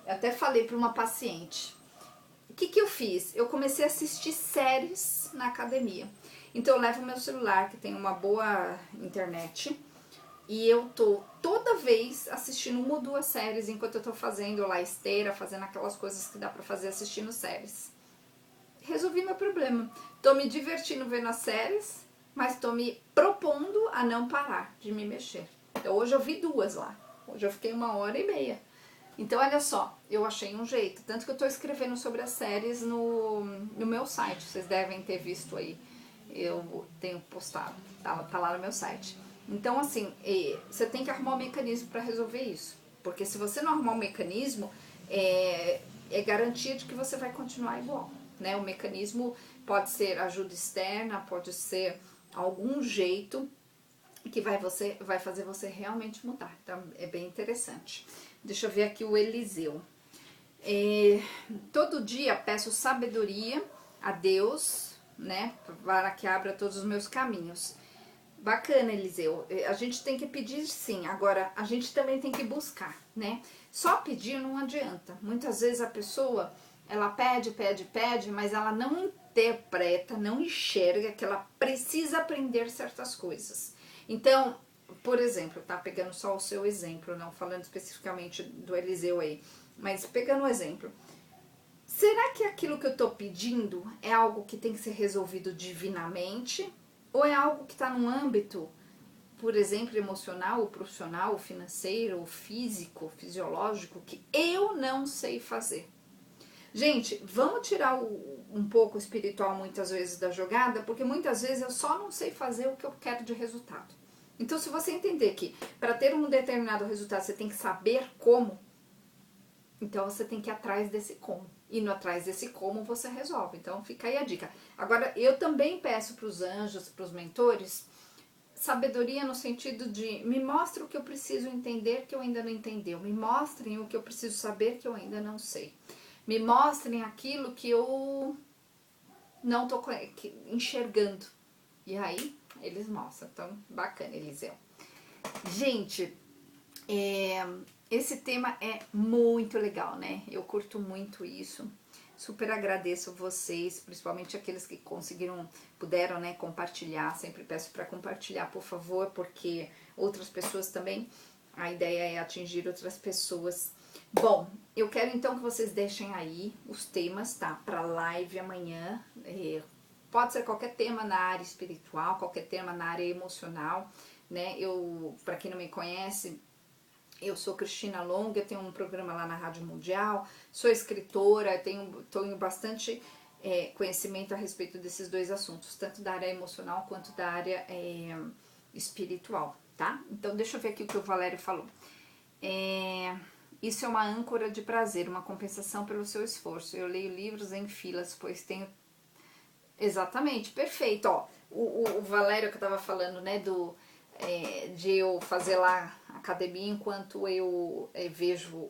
Eu até falei para uma paciente. O que que eu fiz? Eu comecei a assistir séries na academia. Então eu levo meu celular, que tem uma boa internet, e eu tô toda vez assistindo uma ou duas séries enquanto eu tô fazendo lá esteira, fazendo aquelas coisas que dá pra fazer assistindo séries. Resolvi meu problema. Tô me divertindo vendo as séries, mas tô me propondo a não parar de me mexer. Então hoje eu vi duas lá. Hoje eu fiquei 1h30. Então olha só, eu achei um jeito. Tanto que eu tô escrevendo sobre as séries no meu site. Vocês devem ter visto aí. Eu tenho postado. Tá lá no meu site. Então assim, você tem que arrumar um mecanismo para resolver isso. Porque se você não arrumar um mecanismo, é garantia de que você vai continuar igual. Né? O mecanismo pode ser ajuda externa, pode ser algum jeito que vai fazer você realmente mudar. Então é bem interessante. Deixa eu ver aqui o Eliseu. Todo dia peço sabedoria a Deus, né, para que abra todos os meus caminhos. Bacana, Eliseu. A gente tem que pedir sim, agora a gente também tem que buscar, né? Só pedir não adianta. Muitas vezes a pessoa, ela pede, mas ela não interpreta, não enxerga que ela precisa aprender certas coisas. Então, por exemplo, tá pegando só o seu exemplo, não falando especificamente do Eliseu aí, mas pegando o exemplo. Será que aquilo que eu tô pedindo é algo que tem que ser resolvido divinamente? Ou é algo que está num âmbito, por exemplo, emocional, ou profissional, ou financeiro, ou físico, ou fisiológico, que eu não sei fazer? Gente, vamos tirar um pouco o espiritual muitas vezes da jogada, porque muitas vezes eu só não sei fazer o que eu quero de resultado. Então, se você entender que para ter um determinado resultado você tem que saber como, então você tem que ir atrás desse como. Indo atrás desse como você resolve. Então fica aí a dica. Agora, eu também peço para os anjos, para os mentores, sabedoria no sentido de me mostre o que eu preciso entender que eu ainda não entendeu. Me mostrem o que eu preciso saber que eu ainda não sei. Me mostrem aquilo que eu não estou enxergando. E aí, eles mostram. Então, bacana, Eliseu. Gente, esse tema é muito legal, né? Eu curto muito isso. Super agradeço vocês, principalmente aqueles que puderam, né, compartilhar. Sempre peço para compartilhar, por favor, porque outras pessoas também, a ideia é atingir outras pessoas. Bom, eu quero então que vocês deixem aí os temas, tá? Para live amanhã. Pode ser qualquer tema na área espiritual, qualquer tema na área emocional, né? Para quem não me conhece, eu sou Cristina Longa, tenho um programa lá na Rádio Mundial, sou escritora, tenho bastante conhecimento a respeito desses dois assuntos, tanto da área emocional quanto da área espiritual, tá? Então deixa eu ver aqui o que o Valério falou. Isso é uma âncora de prazer, uma compensação pelo seu esforço. Eu leio livros em filas, pois tenho... Exatamente, perfeito. Ó, o Valério que eu tava falando, né, de eu fazer lá academia enquanto eu vejo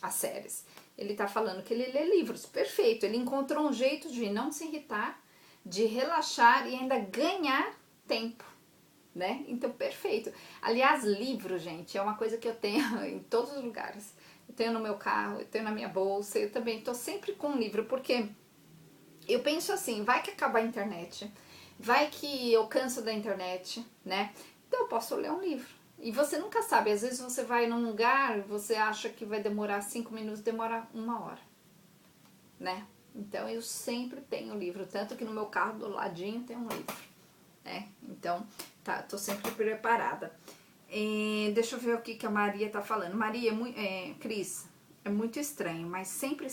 as séries. Ele tá falando que ele lê livros, perfeito. Ele encontrou um jeito de não se irritar, de relaxar e ainda ganhar tempo, né? Então, perfeito. Aliás, livro, gente, é uma coisa que eu tenho em todos os lugares. Eu tenho no meu carro, eu tenho na minha bolsa, eu também tô sempre com um livro, porque eu penso assim, vai que acaba a internet, vai que eu canso da internet, né? Então eu posso ler um livro. E você nunca sabe, às vezes você vai num lugar, você acha que vai demorar 5 minutos, demora 1 hora, né? Então eu sempre tenho livro, tanto que no meu carro do ladinho tem um livro, né? Então, tá, tô sempre preparada. Deixa eu ver o que a Maria tá falando. Maria, Cris, é muito estranho, mas sempre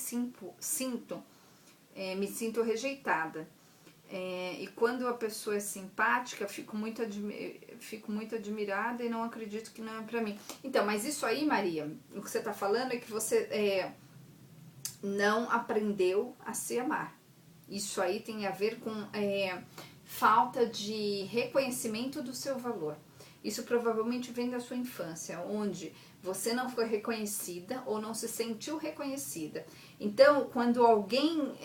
me sinto rejeitada. E quando a pessoa é simpática, fico muito admirada e não acredito que não é pra mim. Então, mas isso aí, Maria, o que você tá falando é que você não aprendeu a se amar. Isso aí tem a ver com falta de reconhecimento do seu valor. Isso provavelmente vem da sua infância, onde você não foi reconhecida ou não se sentiu reconhecida. Então, quando alguém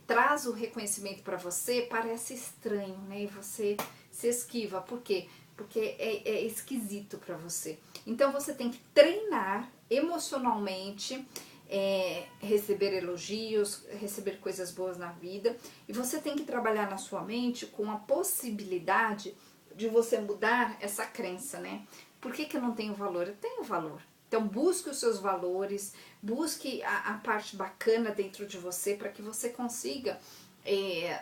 traz o reconhecimento para você, parece estranho, né? E você se esquiva. Por quê? Porque é esquisito para você. Então, você tem que treinar emocionalmente, receber elogios, receber coisas boas na vida. E você tem que trabalhar na sua mente com a possibilidade de você mudar essa crença, né? Por que eu não tenho valor? Eu tenho valor. Então busque os seus valores, busque a parte bacana dentro de você para que você consiga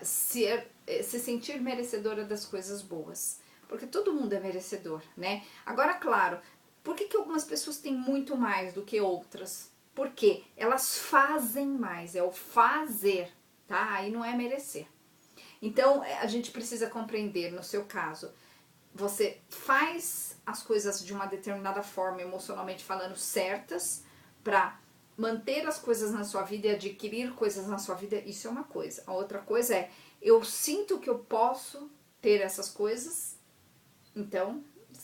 se sentir merecedora das coisas boas. Porque todo mundo é merecedor, né? Agora, claro, por que algumas pessoas têm muito mais do que outras? Porque elas fazem mais, é o fazer, tá? Aí não é merecer. Então, a gente precisa compreender, no seu caso, você faz as coisas de uma determinada forma, emocionalmente falando, certas, para manter as coisas na sua vida e adquirir coisas na sua vida, isso é uma coisa. A outra coisa é, eu sinto que eu posso ter essas coisas, então,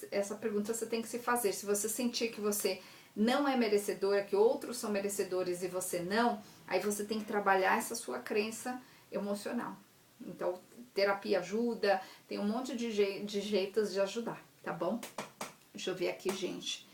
essa pergunta você tem que se fazer. Se você sentir que você não é merecedora, que outros são merecedores e você não, aí você tem que trabalhar essa sua crença emocional. Então, terapia ajuda, tem um monte de jeitos de ajudar, tá bom? Deixa eu ver aqui, gente.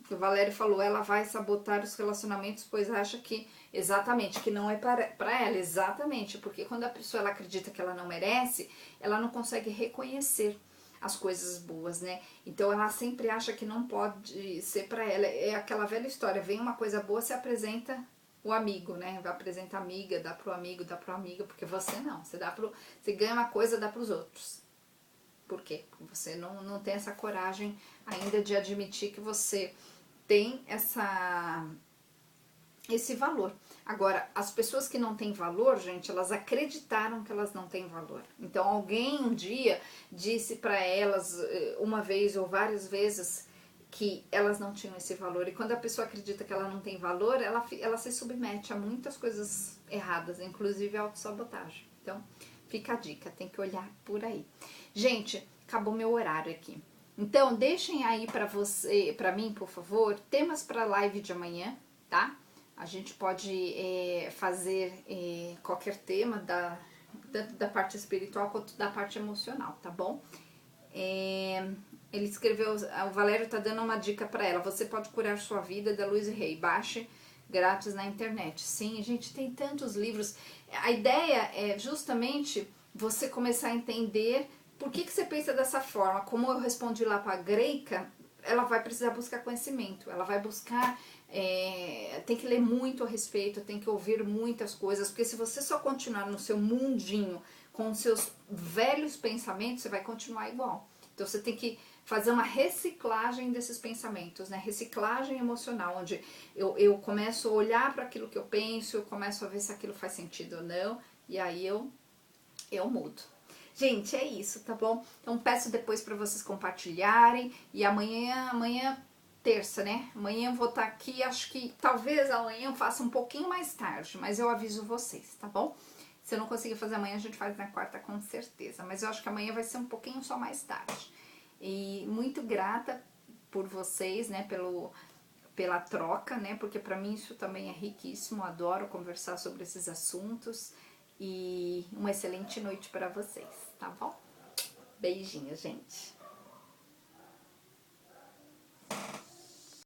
O Valério falou, ela vai sabotar os relacionamentos, pois acha que, exatamente, que não é para ela, exatamente, porque quando a pessoa ela acredita que ela não merece, ela não consegue reconhecer as coisas boas, né? Então ela sempre acha que não pode ser para ela. É aquela velha história, vem uma coisa boa, se apresenta o amigo, né? Vai apresentar amiga, dá pro amigo, dá pro amigo, porque você não. Você ganha uma coisa, dá pros outros. Por quê? Porque você não tem essa coragem ainda de admitir que você tem esse valor. Agora, as pessoas que não têm valor, gente, elas acreditaram que elas não têm valor. Então, alguém um dia disse para elas, uma vez ou várias vezes, que elas não tinham esse valor. E quando a pessoa acredita que ela não tem valor, ela se submete a muitas coisas erradas, inclusive a autossabotagem. Então, fica a dica, tem que olhar por aí. Gente, acabou meu horário aqui. Então, deixem aí para mim, por favor, temas para a live de amanhã, tá? A gente pode fazer qualquer tema da parte espiritual quanto da parte emocional, tá bom? Ele escreveu, o Valério tá dando uma dica para ela. Você pode curar sua vida, da Louise Hay. Baixe grátis na internet. Sim, gente, tem tantos livros. A ideia é justamente você começar a entender por que você pensa dessa forma. Como eu respondi lá para a Greica, ela vai precisar buscar conhecimento. Ela vai buscar... tem que ler muito a respeito, tem que ouvir muitas coisas, porque se você só continuar no seu mundinho com os seus velhos pensamentos, você vai continuar igual. Então você tem que fazer uma reciclagem desses pensamentos, né? Reciclagem emocional, onde eu começo a olhar para aquilo que eu penso, eu começo a ver se aquilo faz sentido ou não, e aí eu mudo. Gente, é isso, tá bom? Então peço depois para vocês compartilharem, e amanhã terça, né? Amanhã eu vou estar aqui, acho que talvez amanhã eu faça um pouquinho mais tarde, mas eu aviso vocês, tá bom? Se eu não conseguir fazer amanhã, a gente faz na quarta com certeza, mas eu acho que amanhã vai ser um pouquinho só mais tarde. E muito grata por vocês, né, pela troca, né, porque pra mim isso também é riquíssimo, adoro conversar sobre esses assuntos, e uma excelente noite pra vocês, tá bom? Beijinhos, gente!